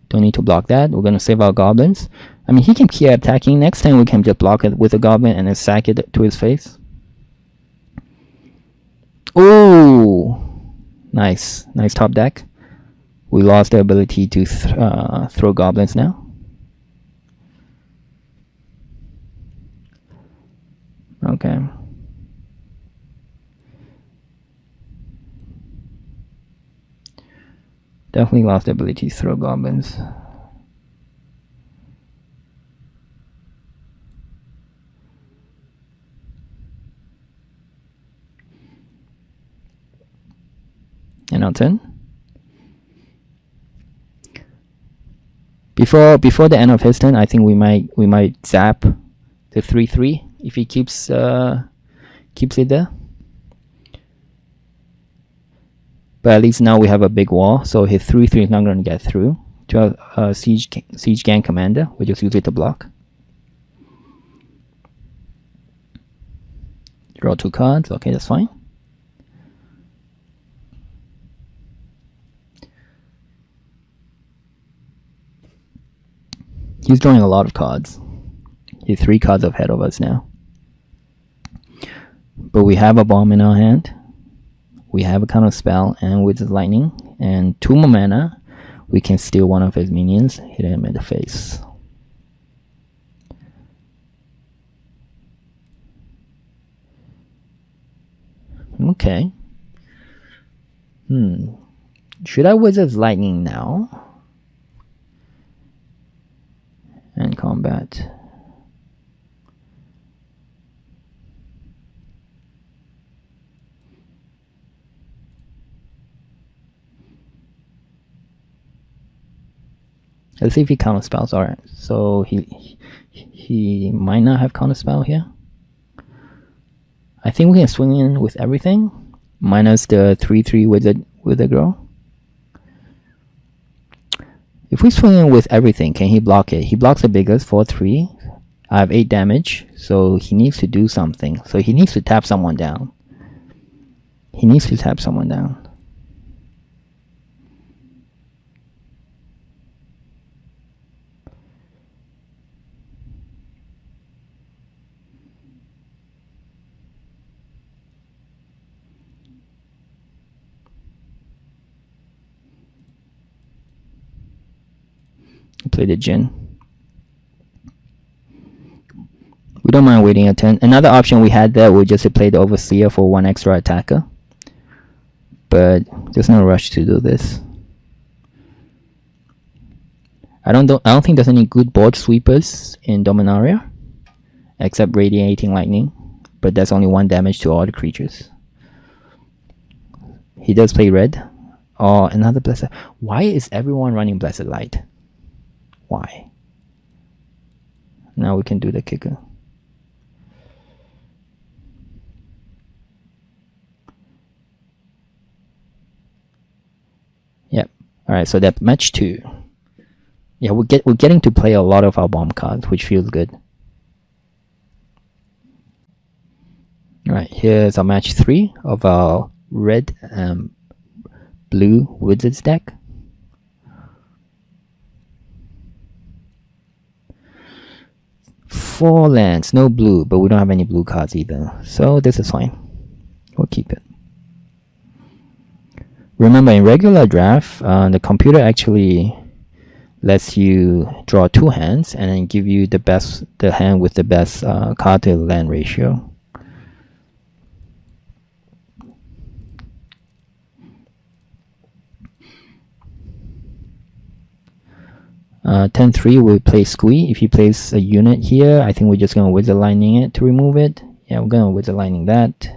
Don't need to block that. We're going to save our goblins. I mean, he can keep attacking. Next time we can just block it with a goblin and then sack it to his face. Oh, nice top deck. We lost the ability to throw goblins now. Okay. Definitely lost the ability to throw goblins. And on 10. Before the end of his turn, I think we might zap the 3/3 if he keeps it there. But at least now we have a big wall, so his 3/3 is not going to get through to a siege gang commander. We just use it to block. Draw 2 cards. Okay, that's fine. He's drawing a lot of cards. He's 3 cards ahead of us now. But we have a bomb in our hand. We have a counter spell and with the lightning and 2 more mana, we can steal one of his minions, hit him in the face. Okay. Should I Wizard's Lightning now? And combat. Let's see if he counter spells. Alright, so he might not have counter spell here. I think we can swing in with everything, minus the 3/3 with the girl. If we swing in with everything, can he block it? He blocks the biggest 4/3. I have 8 damage, so he needs to do something. So he needs to tap someone down. He needs to tap someone down. Play the Jin. We don't mind waiting a turn. Another option we had there was just to play the Overseer for 1 extra attacker. But there's no rush to do this. I don't think there's any good board sweepers in Dominaria, except Radiating Lightning. But that's only 1 damage to all the creatures. He does play red. Oh, another Blessed. Why is everyone running Blessed Light? Why? Now we can do the kicker. Yep. Alright, so that match 2. Yeah, we're getting to play a lot of our bomb cards, which feels good. Alright, here's our match 3 of our red and blue Wizards deck. Four lands, no blue, but we don't have any blue cards either. So this is fine. We'll keep it. Remember, in regular draft, the computer actually lets you draw 2 hands and then give you the hand with the best card to land ratio. Turn 3 we play Squee. If he plays a unit here, I think we're just gonna Wizard Lightning it to remove it. Yeah, we're gonna Wizard Lightning that.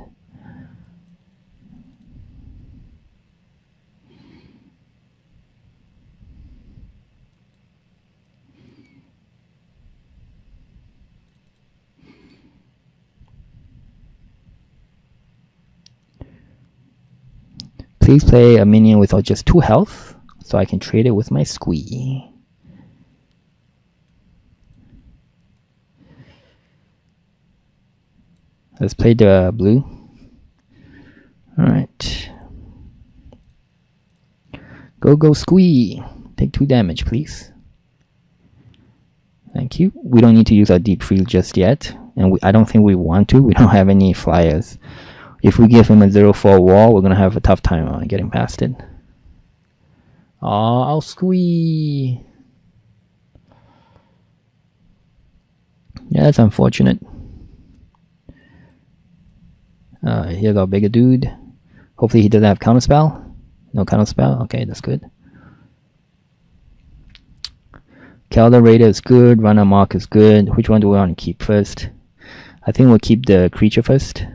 Please play a minion with just 2 health, so I can trade it with my Squee. Let's play the blue. Alright. Go Squee. Take 2 damage, please. Thank you. We don't need to use our Deep Freeze just yet. And I don't think we want to. We don't have any flyers. If we give him a 0-4 wall, we're going to have a tough time getting past it. I'll Squee. Yeah, that's unfortunate. Here's our bigger dude. Hopefully he doesn't have counterspell. No counterspell. Okay, that's good. Calder Raider is good. Runner Mark is good. Which one do we want to keep first? I think we'll keep the creature first.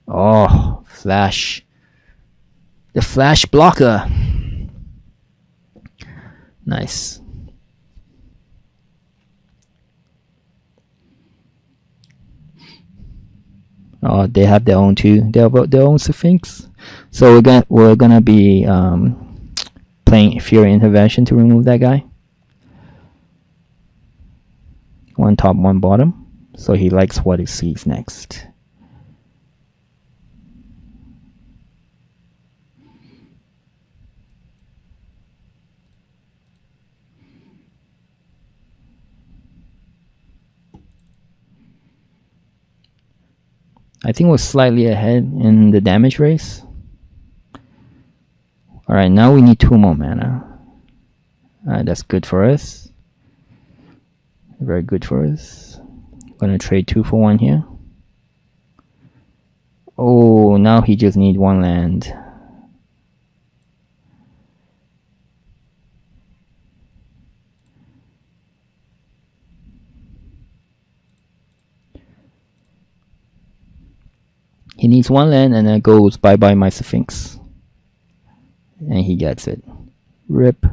Oh, flash. The flash blocker. Nice. Oh, they have their own too. They have their own Sphinx. So we're gonna be playing Fury Intervention to remove that guy. 1 top, 1 bottom. So he likes what he sees next. I think we're slightly ahead in the damage race. Alright, now we need 2 more mana. Alright, that's good for us. Very good for us. Gonna trade 2 for 1 here. Oh, now he just needs 1 land. He needs 1 land and then goes bye-bye my Sphinx. And he gets it. Rip.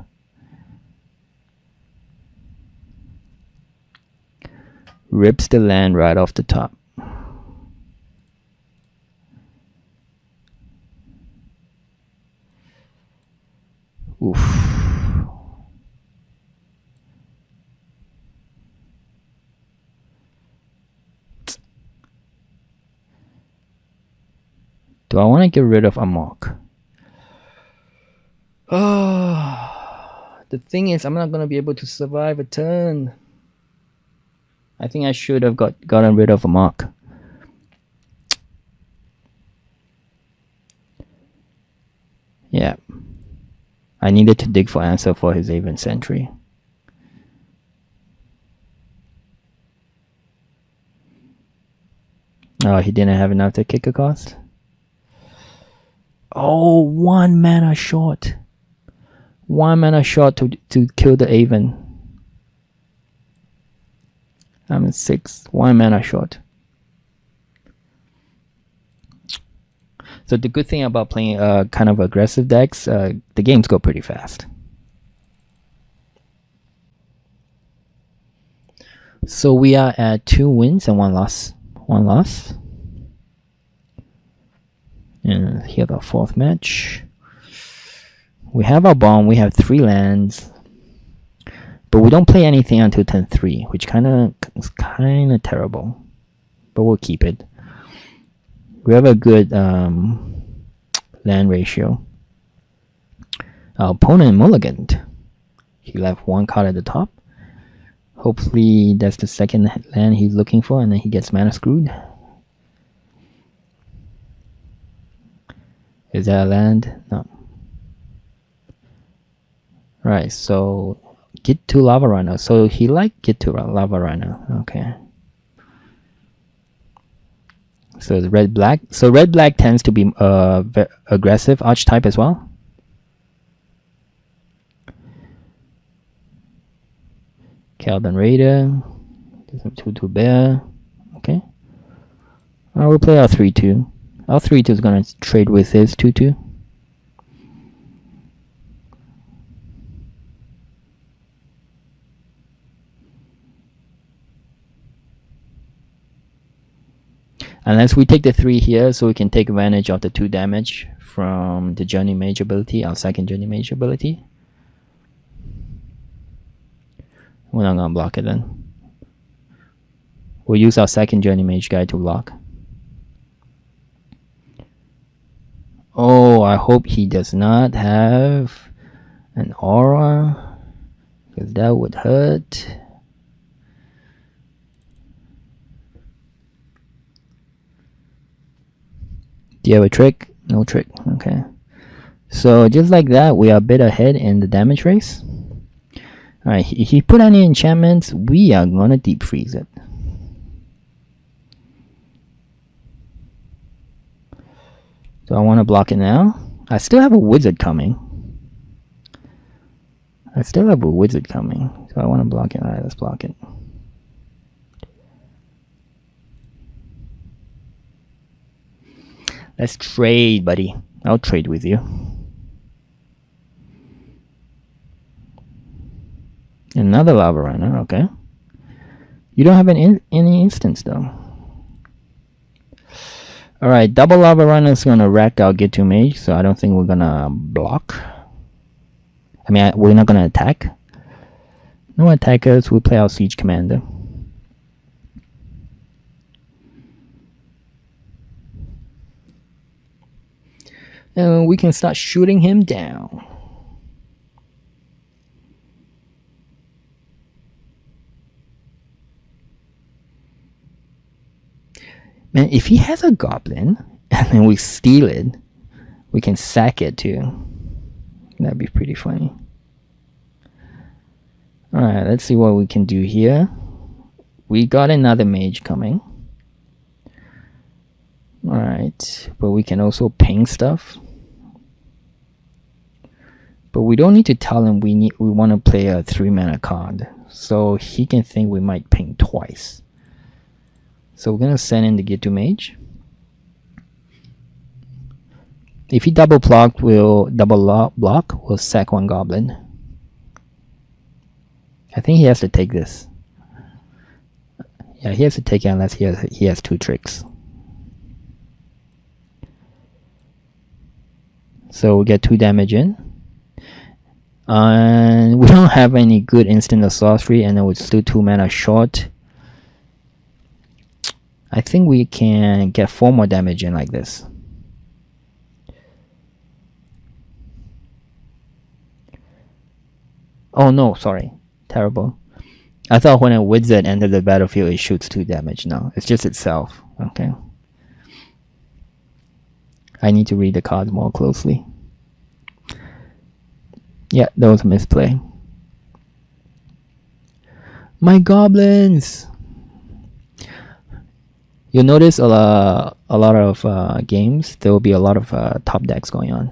Rips the land right off the top. Oof. Do I want to get rid of Amok? Oh, the thing is, I'm not going to be able to survive a turn. I think I should have gotten rid of Amok. Yeah. I needed to dig for answer for his Aven Sentry. Oh, he didn't have enough to kick a cost? Oh, 1 mana short. 1 mana short to kill the Aven. I'm at 6. 1 mana short. So the good thing about playing kind of aggressive decks, the games go pretty fast. So we are at 2 wins and 1 loss. 1 loss. And here's our 4th match. We have our bomb. We have 3 lands, but we don't play anything until turn 3, which is kind of terrible. But we'll keep it. We have a good land ratio. Our opponent mulliganed. He left 1 card at the top. Hopefully that's the second land he's looking for, and then he gets mana screwed. Is that a land? No. Right, so get to lava rhino. So he like get to lava rhino. Okay. So it's red black. So red black tends to be aggressive archetype as well. Calvin Raider. 2/2 bear. Okay. We'll play our 3/2. Our 3/2 is gonna trade with his 2/2. Unless we take the 3 here, so we can take advantage of the 2 damage from the Journey Mage ability, our second Journey Mage ability. We're not gonna block it then. We'll use our second Journey Mage guy to block. Oh, I hope he does not have an aura, because that would hurt. Do you have a trick? No trick. Okay. So just like that, we are a bit ahead in the damage race. Alright, he put any enchantments, we are gonna deep freeze it. So I want to block it now. I still have a wizard coming. So I want to block it. Alright, let's block it. Let's trade, buddy. I'll trade with you. Another lava runner, okay. You don't have any instance though. Alright, double lava runner is gonna wreck our get to mage, so I don't think we're gonna block. I mean, we're not gonna attack. No attackers, we'll play our siege commander. And we can start shooting him down. Man, if he has a goblin and then we steal it, we can sack it too. That'd be pretty funny. Alright, let's see what we can do here. We got another mage coming. Alright, but we can also ping stuff. But we don't need to tell him we want to play a 3-mana card. So he can think we might ping twice. So we're gonna send in the get to mage. If he double block, we'll we'll sack 1 goblin. I think he has to take this. Yeah, he has to take it unless he has 2 tricks. So we get 2 damage in. And we don't have any good instant or sorcery, and then we're still 2 mana short. I think we can get 4 more damage in like this. Oh no, sorry. Terrible. I thought when a wizard enters the battlefield, it shoots 2 damage. No, it's just itself. Okay. I need to read the cards more closely. Yeah, that was a misplay. My goblins! You'll notice a lot of games, there will be a lot of top decks going on.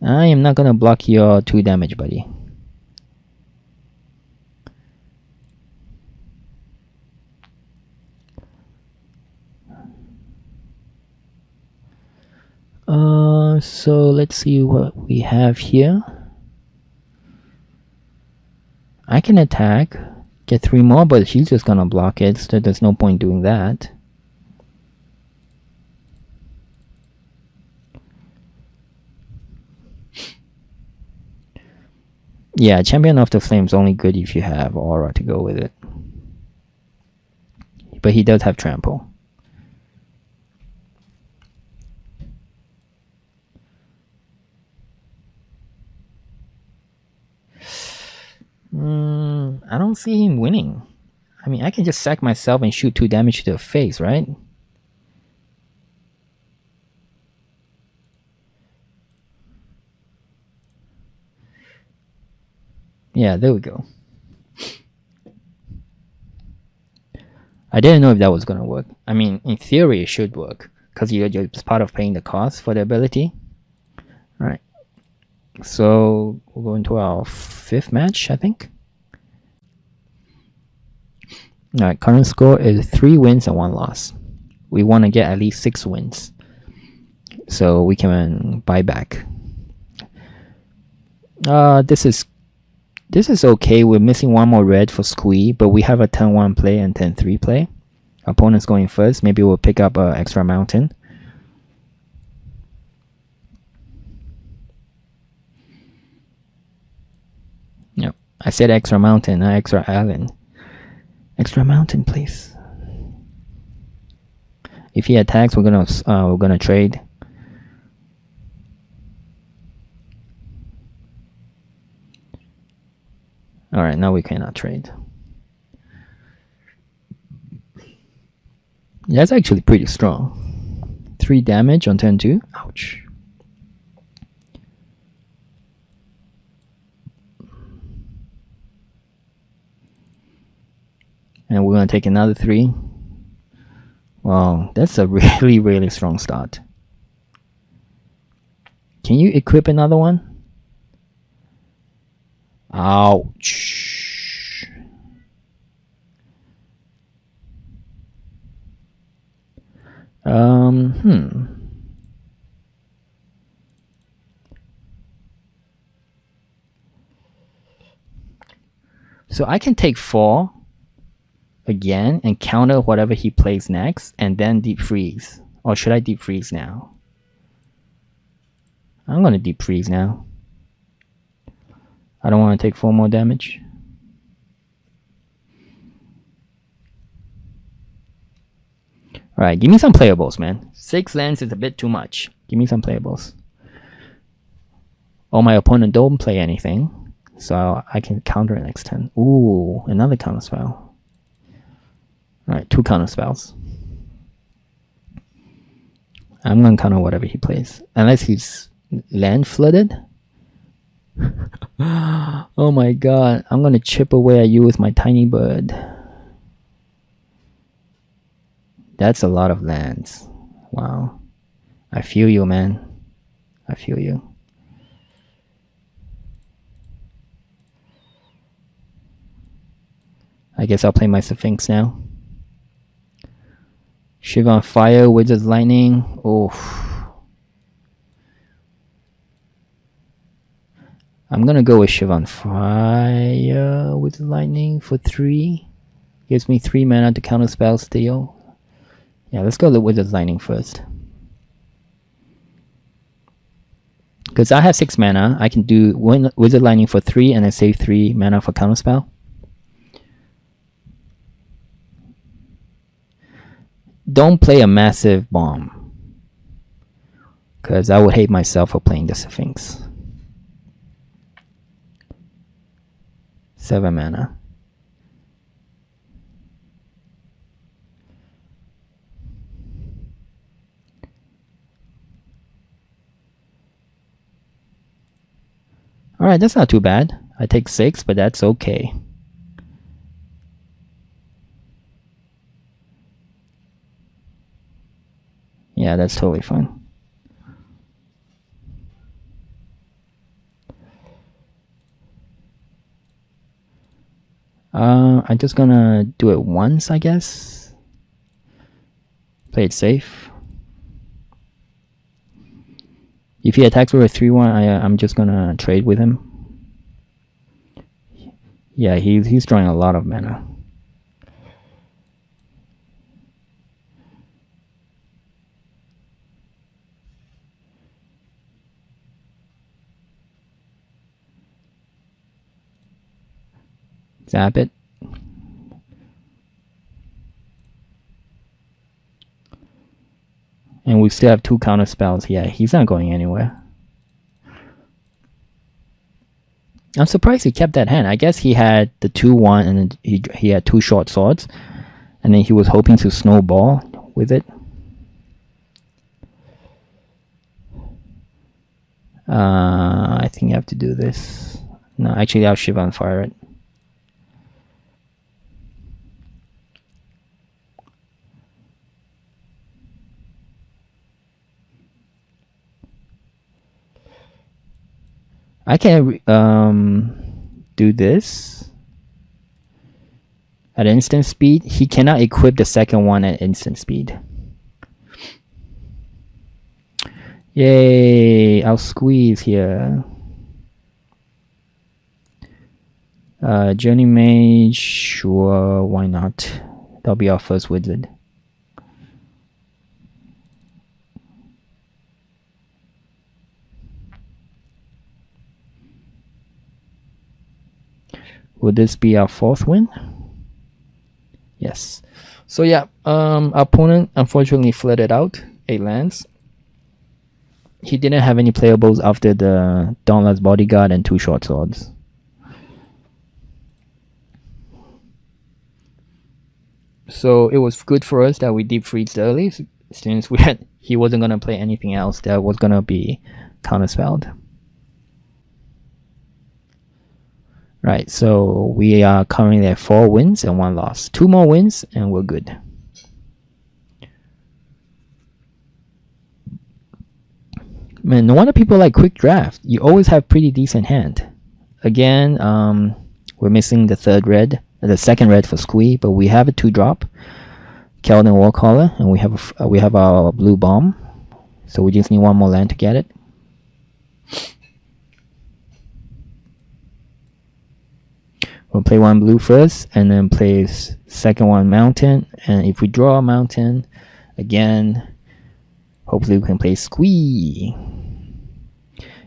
I am not gonna block your 2 damage, buddy. So let's see what we have here. I can attack, get 3 more, but she's just gonna block it, so there's no point doing that. Yeah, Champion of the Flame is only good if you have Aura to go with it. But he does have Trample. I don't see him winning. I mean, I can just sack myself and shoot 2 damage to the face, right? Yeah, there we go. I didn't know if that was gonna work. I mean, in theory, it should work because you're just part of paying the cost for the ability. All right. So we'll go into our 5th match, I think. All right. Current score is 3 wins and 1 loss. We want to get at least 6 wins, so we can buy back. This is okay. We're missing 1 more red for squee, but we have a turn 1 play and turn 3 play. Opponent's going first. Maybe we'll pick up an extra mountain. Yep. I said extra mountain, not extra island. Extra mountain, please. If he attacks, we're gonna trade. All right, now we cannot trade. That's actually pretty strong. 3 damage on turn 2. Ouch. And we're gonna take another 3. Wow, that's a really, really strong start. Can you equip another one? Ouch. So I can take 4 again and counter whatever he plays next and then deep freeze. Or should I deep freeze now? I'm gonna deep freeze now. I don't want to take 4 more damage. Alright, give me some playables, man. 6 lands is a bit too much. Give me some playables. Oh, my opponent don't play anything, so I can counter it next turn. Ooh, another counter spell. Alright, 2 counter spells. I'm gonna counter whatever he plays. Unless he's land flooded. Oh my god, I'm gonna chip away at you with my tiny bird. That's a lot of lands. Wow. I feel you, man. I feel you. I guess I'll play my Sphinx now. Shiva on fire, Wizard's lightning. Oh. I'm gonna go with Shiva on fire, Wizard's lightning for 3. Gives me 3 mana to counter spell steal. Yeah, let's go with Wizard's lightning first. Because I have 6 mana, I can do Wizard lightning for 3 and then save 3 mana for counter spell. Don't play a massive bomb, because I would hate myself for playing the Sphinx. 7 mana. Alright, that's not too bad. I take 6, but that's okay. Yeah, that's totally fine. I'm just gonna do it once, I guess. Play it safe. If he attacks with a 3-1, I'm just gonna trade with him. Yeah, he's drawing a lot of mana. Zap it. And we still have 2 counter spells. Yeah, he's not going anywhere. I'm surprised he kept that hand. I guess he had the 2-1 and then he had 2 short swords. And then he was hoping to snowball with it. I think I have to do this. No, actually I'll Shiva and fire it. I can do this at instant speed. He cannot equip the second one at instant speed. Yay! I'll squeeze here. Journey Mage, sure, why not? That'll be our first wizard. Would this be our 4th win? Yes. So yeah, our opponent unfortunately flooded out 8 lands. He didn't have any playables after the Dauntless Bodyguard and 2 short swords. So it was good for us that we deep freezed early, since he wasn't gonna play anything else that was gonna be counterspelled. Right, so we are currently at 4 wins and 1 loss. 2 more wins and we're good. Man, no wonder people like quick draft. You always have pretty decent hand. Again, we're missing the 3rd red, the 2nd red for Squee, but we have a 2-drop, Keldon Warcaller, and we have our blue bomb. So we just need 1 more land to get it. We'll play 1 blue first, and then play second 1 mountain. And if we draw a mountain, again, hopefully we can play Squee.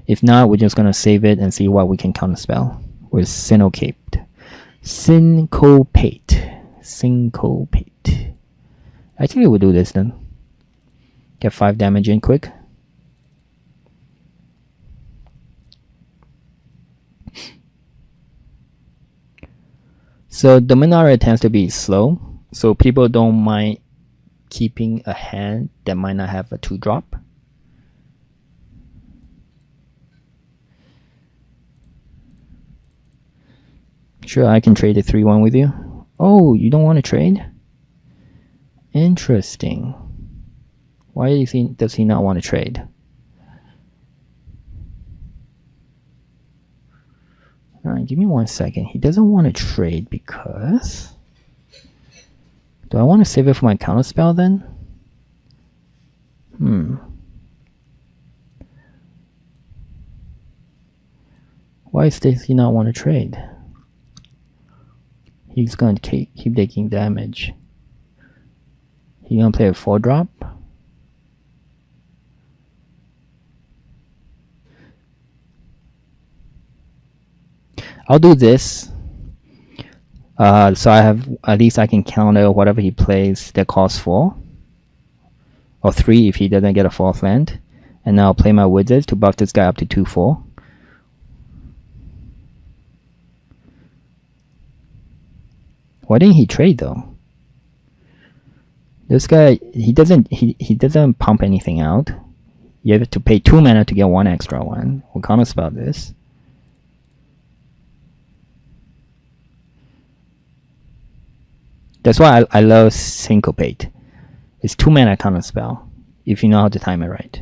If not, we're just gonna save it and see what we can counterspell. With Syncopate. Actually, we'll do this then. Get 5 damage in quick. So Dominaria tends to be slow, so people don't mind keeping a hand that might not have a 2-drop. Sure, I can trade a 3-1 with you. Oh, you don't want to trade? Interesting. Why does he not want to trade? Alright, give me 1 second. He doesn't want to trade because... Do I want to save it for my counterspell then? Why does he not want to trade? He's going to keep taking damage. He's going to play a 4-drop. I'll do this. So I have, at least I can counter whatever he plays that costs 4. Or 3 if he doesn't get a 4th land. And now I'll play my wizards to buff this guy up to 2/4. Why didn't he trade though? This guy, he doesn't pump anything out. You have to pay 2 mana to get 1 extra one. We'll counterspell this. That's why I love Syncopate. It's 2 mana counterspell, if you know how to time it right.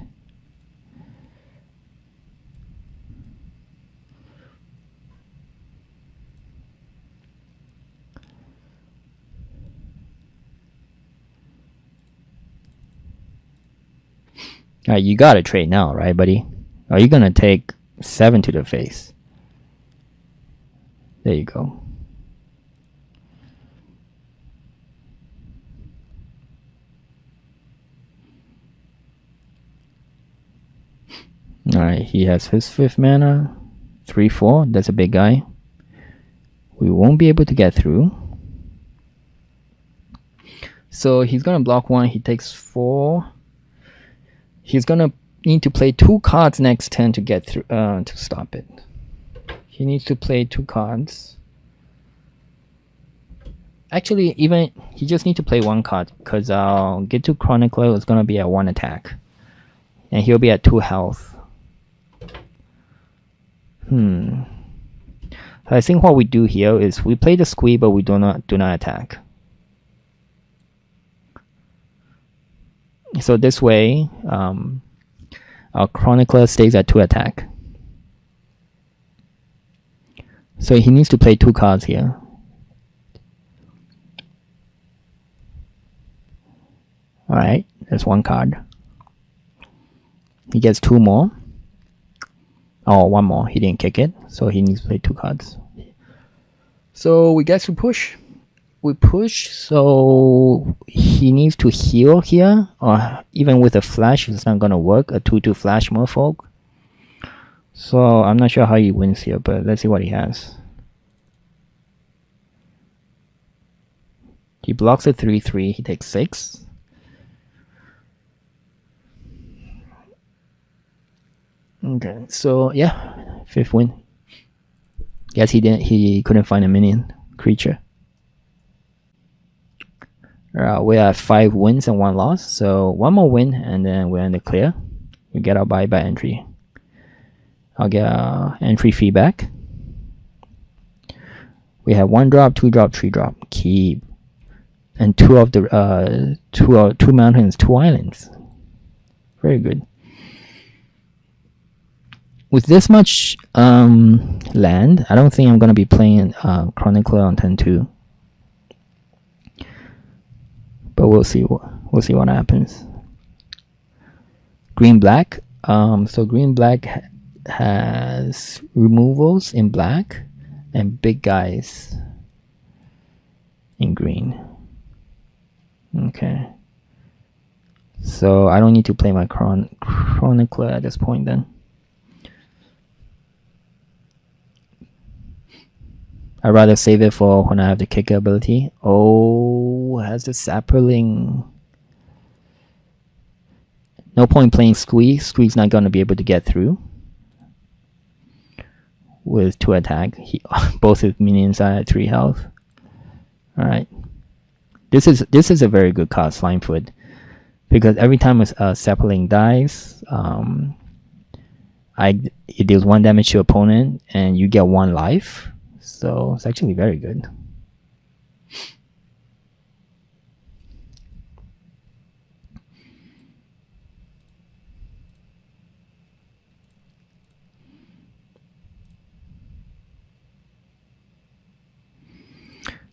Alright, you gotta trade now, right, buddy? Are you gonna take 7 to the face? There you go. Alright, he has his 5th mana. 3/4, that's a big guy. We won't be able to get through. So he's gonna block 1, he takes 4. He's gonna need to play 2 cards next turn to get through, to stop it. He needs to play 2 cards. Actually, even he just need to play 1 card, because I'll get to Chronicler is gonna be at 1 attack, and he'll be at 2 health. I think what we do here is we play the squee, but we do not attack. So this way, our Chronicler stays at 2 attack. So he needs to play 2 cards here. Alright, that's 1 card. He gets 2 more. Oh, 1 more. He didn't kick it, so he needs to play 2 cards. So we get to push. We push, so he needs to heal here, or even with a flash, it's not gonna work. A 2/2 flash merfolk. So I'm not sure how he wins here, but let's see what he has. He blocks a 3/3. He takes 6. Okay, so yeah, 5th win. Guess he couldn't find a minion creature. We have 5 wins and 1 loss, so 1 more win and then we're in the clear. We get our buy entry. I'll get our entry fee back. We have 1 drop, 2 drop, 3 drop, keep, and 2 of the 2 mountains, 2 islands. Very good. With this much land, I don't think I'm gonna be playing Chronicler on turn 2. But we'll see what happens. Green black. So green black has removals in black and big guys in green. Okay. So I don't need to play my Chronicler at this point then. I'd rather save it for when I have the kicker ability. Oh, has the sapperling. No point playing Squeeze. Squeeze not going to be able to get through with 2 attack. Both his minions are at 3 health. Alright. This is a very good card, Slimefoot. Because every time a sapperling dies, it deals 1 damage to your opponent and you get 1 life. So it's actually very good.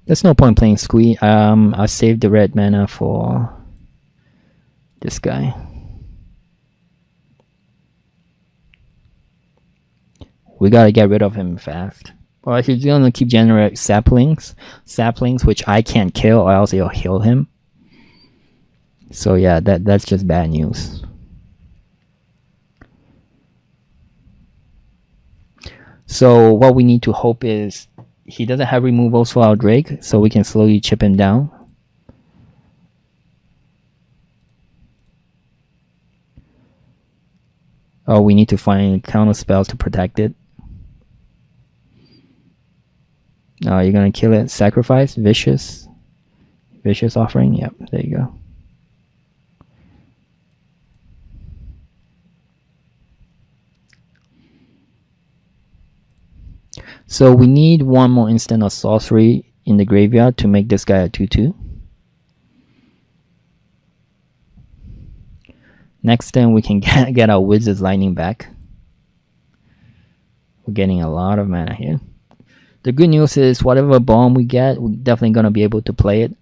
There's no point playing Squee. I'll save the red mana for this guy. We gotta get rid of him fast. Or he's gonna keep generating saplings which I can't kill, or else it'll heal him. So yeah, that's just bad news. So what we need to hope is he doesn't have removals for our Drake, so we can slowly chip him down. Oh, we need to find counter spells to protect it. Oh, you're gonna kill it. Sacrifice, vicious offering. Yep, there you go. So we need 1 more instant of sorcery in the graveyard to make this guy a 2/2. Next turn we can get our Wizard's Lightning back. We're getting a lot of mana here. The good news is whatever bomb we get, we're definitely going to be able to play it.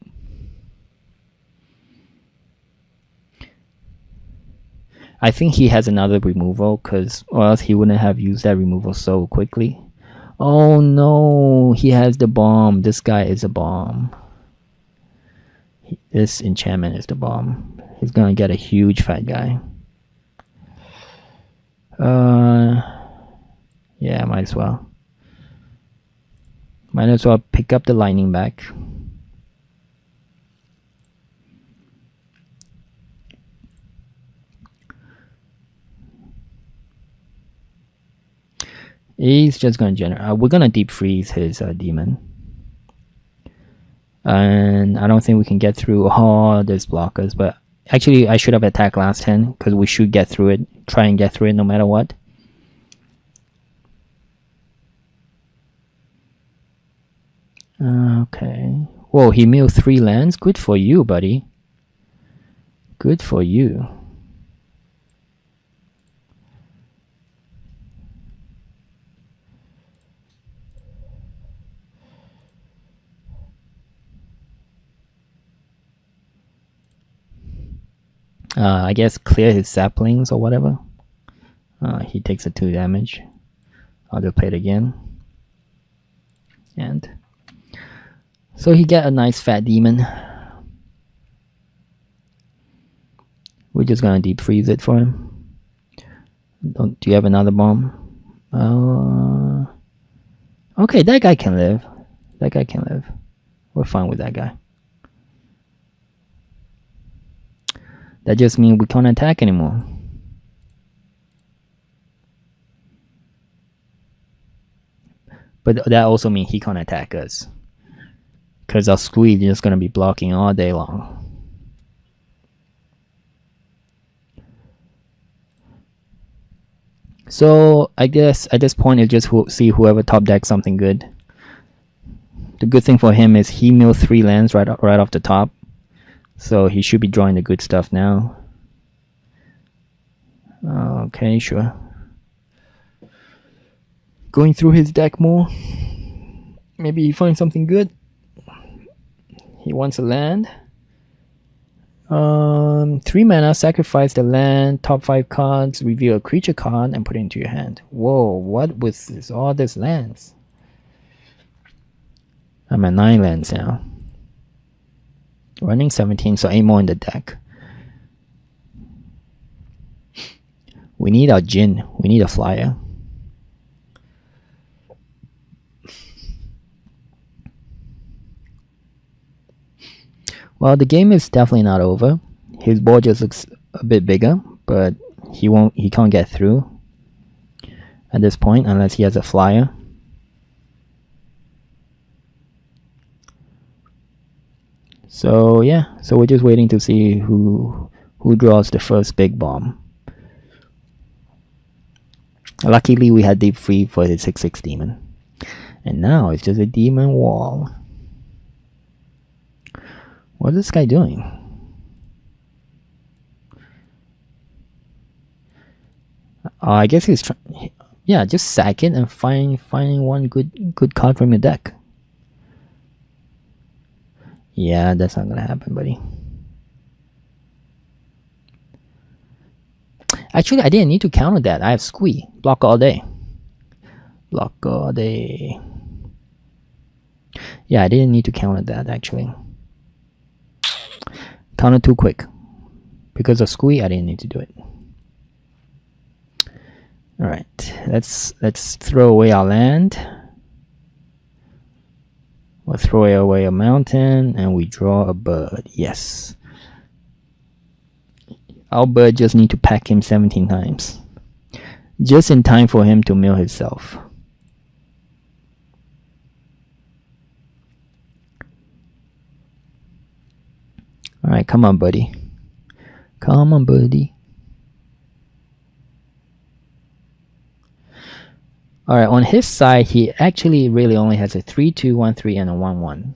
I think he has another removal, or else he wouldn't have used that removal so quickly. Oh no, he has the bomb. This guy is a bomb. This enchantment is the bomb. He's going to get a huge fat guy. Yeah, might as well. Might as well pick up the lightning back. He's just gonna generate. We're gonna deep freeze his demon, and I don't think we can get through all these blockers. But actually, I should have attacked last turn because we should get through it. Try and get through it no matter what. Okay. Whoa, he milled 3 lands. Good for you, buddy. Good for you. I guess clear his saplings or whatever. He takes a 2 damage. I'll just play it again. And so he get a nice fat demon. We're just gonna deep freeze it for him. Do you have another bomb? Okay, that guy can live. That guy can live. We're fine with that guy. That just means we can't attack anymore. But that also means he can't attack us. Because our squeeze is just going to be blocking all day long. So I guess at this point it's just see whoever top decks something good. The good thing for him is he milled 3 lands right off the top. So he should be drawing the good stuff now. Okay, sure. Going through his deck more. Maybe he finds something good. He wants a land. 3 mana, sacrifice the land, top 5 cards, reveal a creature card, and put it into your hand. Whoa, what was this? All these lands? I'm at 9 lands now. Running 17, so 8 more in the deck. We need our Jin. We need a flyer. Well, the game is definitely not over. His board just looks a bit bigger, but he can't get through at this point unless he has a flyer. So yeah, so we're just waiting to see who draws the first big bomb. Luckily, we had deep free for his 6/6 demon, and now it's just a demon wall. What is this guy doing? I guess he's trying. Yeah, just sack it and find one good card from your deck. Yeah, that's not gonna happen, buddy. Actually, I didn't need to counter that. I have Squee. Block all day. Block all day. Yeah, I didn't need to counter that, actually. Counter too quick. Because of Squee, I didn't need to do it. Alright, let's throw away our land. We'll throw away a mountain, and we draw a bird. Yes. Our bird just need to pack him 17 times. Just in time for him to mill himself. Alright, come on, buddy. Come on, buddy. Alright, on his side, he actually really only has a 3/2, 1/3, and a 1/1.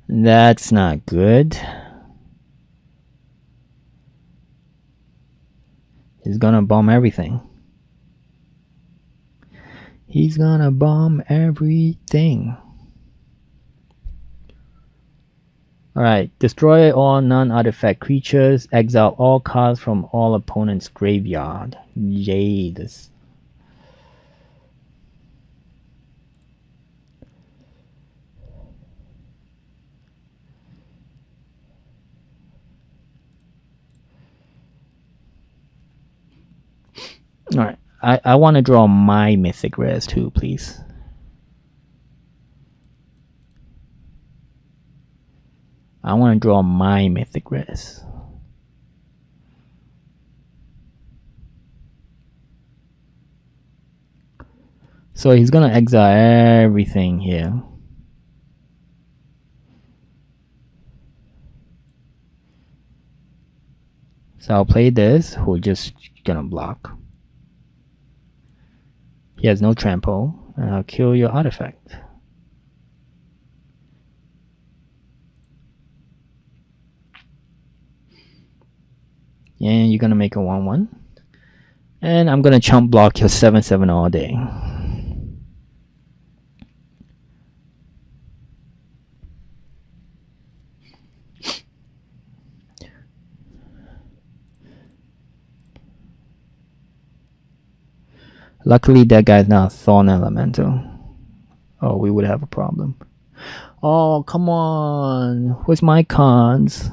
That's not good. He's gonna bomb everything. He's gonna bomb everything. Alright, destroy all non-artifact creatures, exile all cards from all opponents' graveyard. Jades. Alright, I want to draw my mythic rares too, please. I want to draw my Mythic Risk. So he's gonna exile everything here. So I'll play this, who's just gonna block. He has no trample, and I'll kill your artifact. And you're gonna make a 1/1. And I'm gonna chump block your 7/7 all day. Luckily, that guy's not Thorn Elemental. Oh, we would have a problem. Oh, come on. Where's my cons?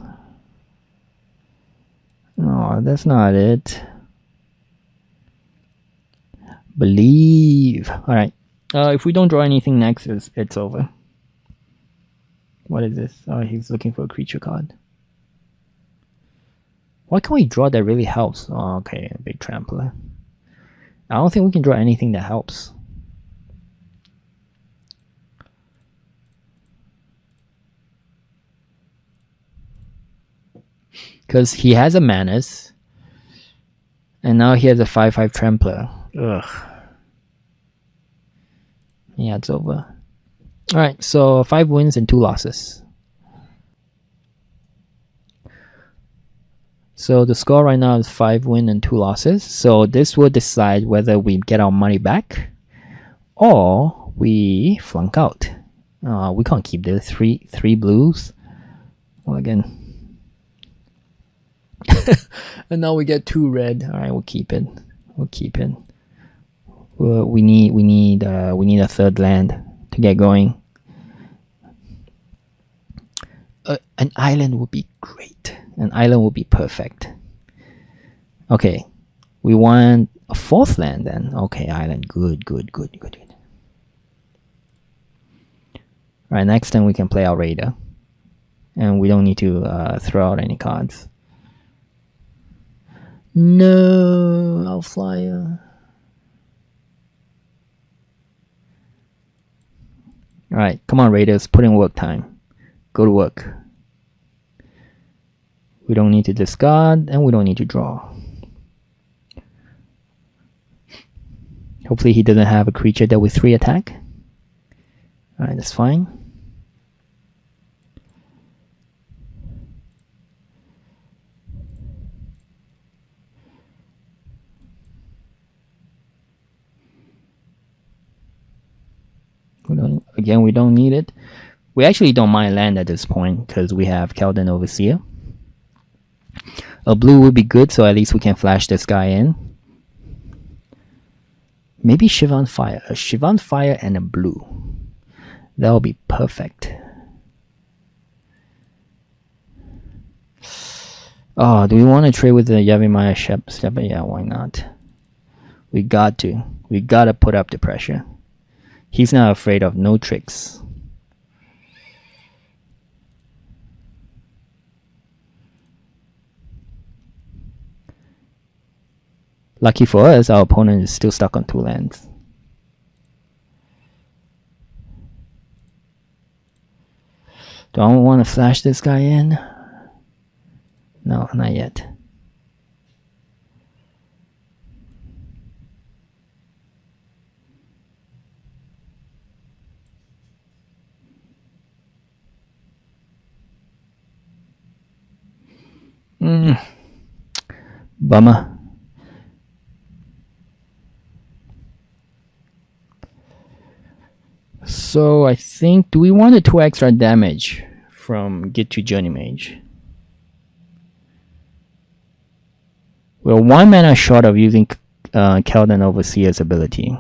No, that's not it. Believe. Alright. If we don't draw anything next, it's over. What is this? Oh, he's looking for a creature card. What can we draw that really helps? Oh, okay, a big trampler. I don't think we can draw anything that helps. Because he has a Manus. And now he has a 5/5 Trampler. Ugh. Yeah, it's over. Alright, so 5 wins and 2 losses. So the score right now is 5 wins and 2 losses. So this will decide whether we get our money back or we flunk out. We can't keep this. Three blues. Well, again. And now we get 2 red. All right, we'll keep it. We'll keep it. We need a third land to get going. An island would be great. An island would be perfect. Okay, we want a 4th land then. Okay, island. Good. Alright, next time we can play our Raider. And we don't need to throw out any cards. No, I'll flyer. Alright, come on Raiders, put in work time. Go to work. We don't need to discard, and we don't need to draw. Hopefully he doesn't have a creature that with 3 attack. Alright, that's fine. Again, we don't need it. We actually don't mind land at this point because we have Keldon Overseer. A blue would be good, so at least we can flash this guy in. Maybe Shivan Fire. A Shivan Fire and a blue. That will be perfect. Oh, do we want to trade with the Yavimaya Shep? Yeah, why not? We got to. We gotta put up the pressure. He's not afraid of no tricks. Lucky for us, our opponent is still stuck on 2 lands. Do I want to flash this guy in? No, not yet. Bummer. So I think, do we want a 2 extra damage from Get to Journey Mage? We're 1 mana short of using Keldon Overseer's ability.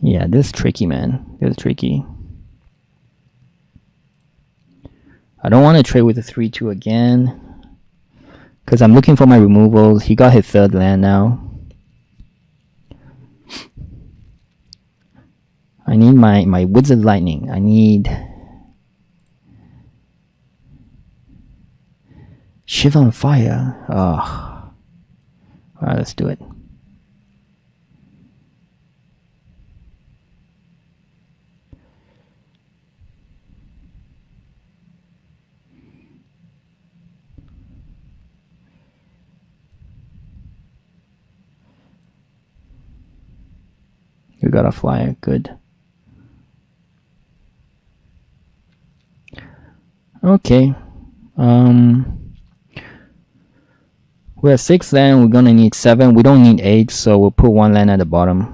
Yeah, this is tricky, man. This is tricky. I don't want to trade with the 3/2 again. Because I'm looking for my removals. He got his 3rd land now. I need my Wizard Lightning. I need Shiver on Fire. Oh. Alright, let's do it. We got a flyer, good. Okay. We're at 6 land, we're gonna need 7. We don't need 8, so we'll put 1 land at the bottom.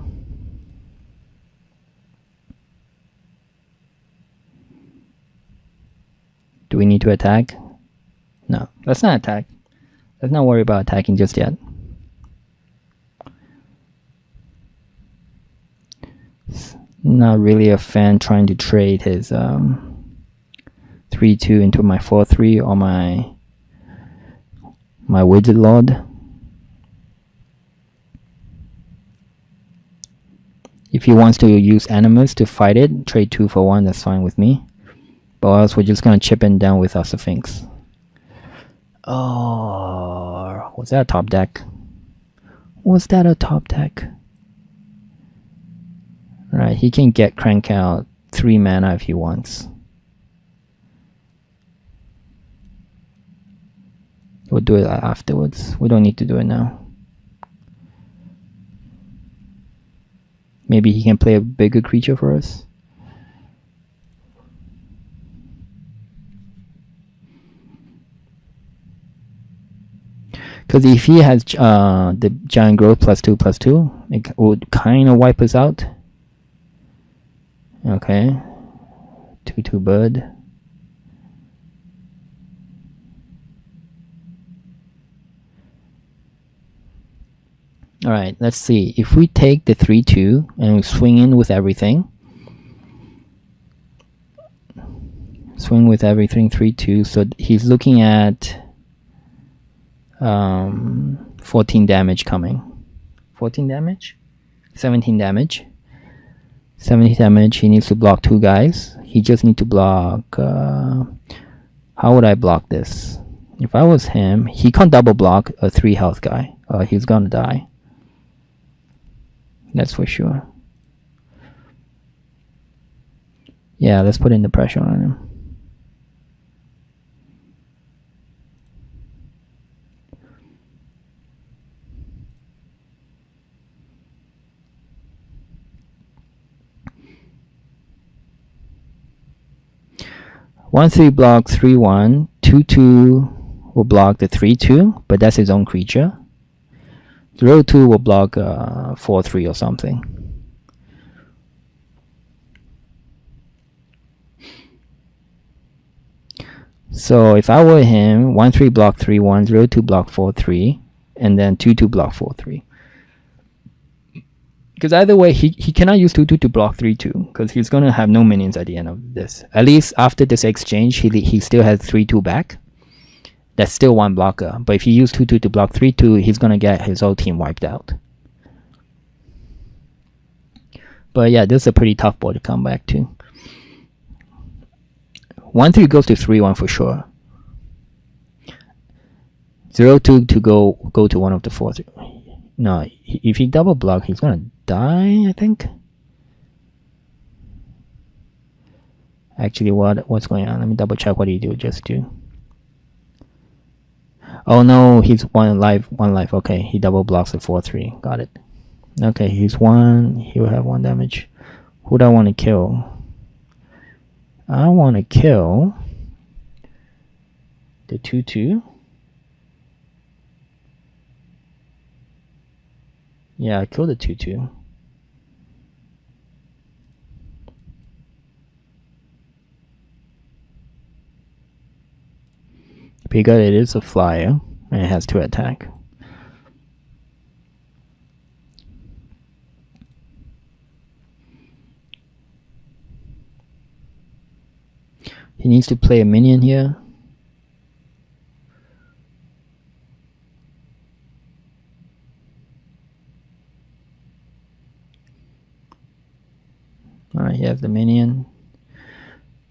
Do we need to attack? No, let's not attack. Let's not worry about attacking just yet. Not really a fan trying to trade his 3/2 into my 4/3 or my Widget Lord. If he wants to use Animus to fight it, trade 2 for 1, that's fine with me. But else we're just gonna chip in down with our Sphinx. Oh, was that a top deck? Was that a top deck? Alright, he can get crank out 3 mana if he wants. We'll do it afterwards. We don't need to do it now. Maybe he can play a bigger creature for us. Because if he has the Giant Growth +2/+2, it would kind of wipe us out. Okay. 2/2 bird. Alright, let's see. If we take the 3/2 and we swing in with everything. Swing with everything, 3/2. So he's looking at 14 damage coming. 14 damage? 17 damage. 70 damage. He needs to block 2 guys. He just needs to block... how would I block this? If I was him, he can't double block a 3 health guy. He's gonna die. That's for sure. Yeah, let's put in the pressure on him. One 3 blocks 3/1. 2/2 will block the 3/2, but that's his own creature. 0/2 will block 4/3 or something. So if I were him, 1/3 block 3/1, 0/2 block 4/3, and then 2/2 block 4/3. Because either way, he cannot use 2/2 to block 3/2, because he's gonna have no minions at the end of this. At least after this exchange, he still has 3/2 back. That's still 1 blocker. But if he used 2/2 to block 3/2, he's gonna get his whole team wiped out. But yeah, this is a pretty tough board to come back to. 1/3 goes to 3/1 for sure. 0/2 to go to one of the 4/3. No, if he double block, he's gonna die, I think. Actually, what's going on? Let me double check what he just do. Oh no, he's 1 life. Okay, he double blocks the 4/3. Got it. Okay, he's 1. He will have 1 damage. Who do I want to kill? I want to kill the 2/2. Yeah, I killed the 2/2. Because it is a flyer and it has 2 attack. He needs to play a minion here. Alright, Alright, he has the minion.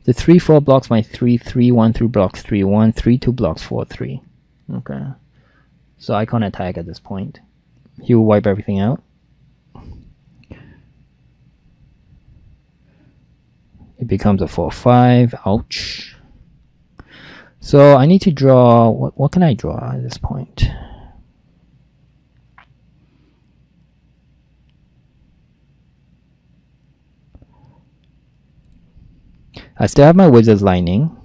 The 3/4 blocks my 3/3, 1/3 blocks 3/1, 3/2 blocks 4/3. Okay. So I can't attack at this point. He will wipe everything out. It becomes a 4/5. Ouch. So I need to draw. What can I draw at this point? I still have my Wizard's Lightning.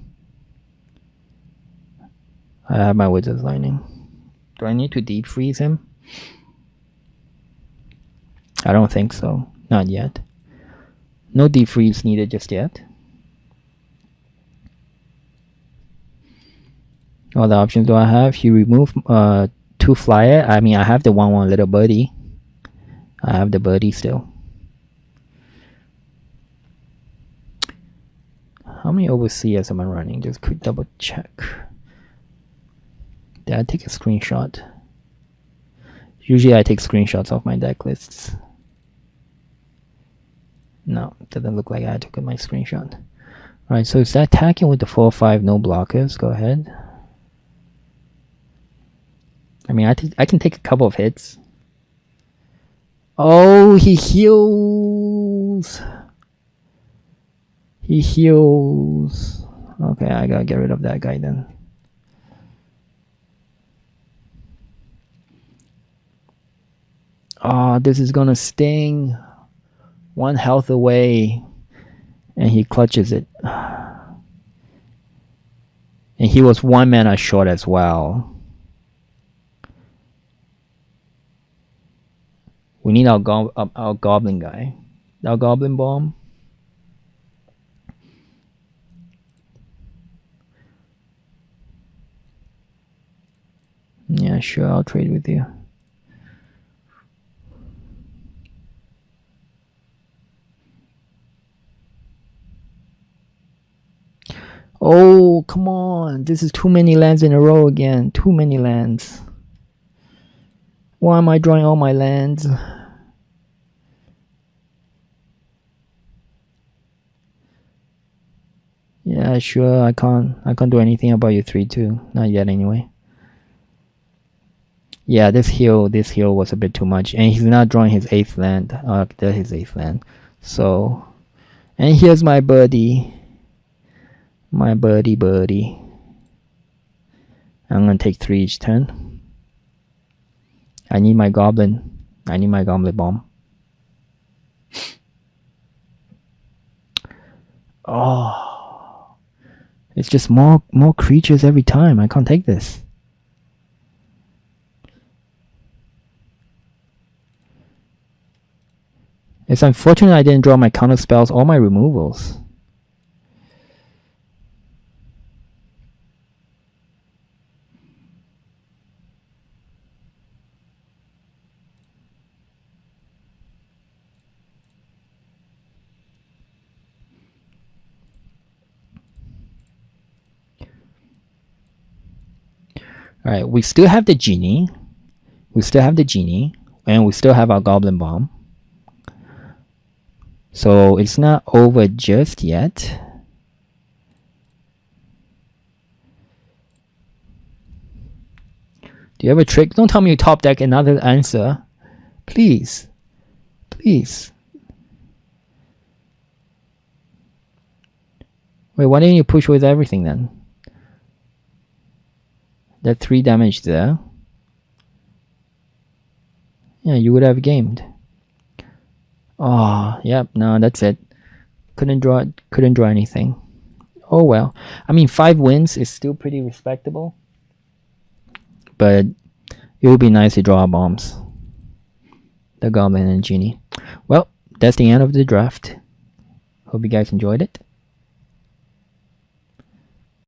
I have my Wizard's Lightning. Do I need to deep freeze him? I don't think so. Not yet. No deep freeze needed just yet. What other options do I have? You remove 2 flyer. I mean, I have the 1/1 little birdie. I have the birdie still. How many overseers am I running? Just quick double check. Did I take a screenshot? Usually I take screenshots of my deck lists. No, doesn't look like I took my screenshot. Alright, so is that attacking with the 4/5 no blockers? Go ahead. I mean, I can take a couple of hits. Oh, he heals. He heals. Okay, I gotta get rid of that guy then. Oh, this is gonna sting. 1 health away. And he clutches it. And he was 1 mana short as well. We need our goblin guy. Our goblin bomb. Yeah, sure, I'll trade with you. Oh, come on. This is too many lands in a row again. Too many lands. Why am I drawing all my lands? Yeah, sure, I can't do anything about you 3/2. Not yet anyway. Yeah, this heal was a bit too much. And he's not drawing his 8th land. There's his 8th land. So, and here's my birdie. My birdie. I'm gonna take 3 each turn. I need my goblin. I need my goblet bomb. Oh, it's just more creatures every time. I can't take this. It's unfortunate I didn't draw my counter spells or my removals. Alright, we still have the genie. And we still have our goblin bomb. So it's not over just yet. Do you have a trick? Don't tell me you top deck another answer. Please. Please. Wait, why didn't you push with everything then? That 3 damage there. Yeah, you would have gamed. Oh, yep, no, that's it. Couldn't draw anything. Oh well. I mean, 5 wins is still pretty respectable. But it would be nice to draw bombs. The goblin and genie. Well, that's the end of the draft. Hope you guys enjoyed it.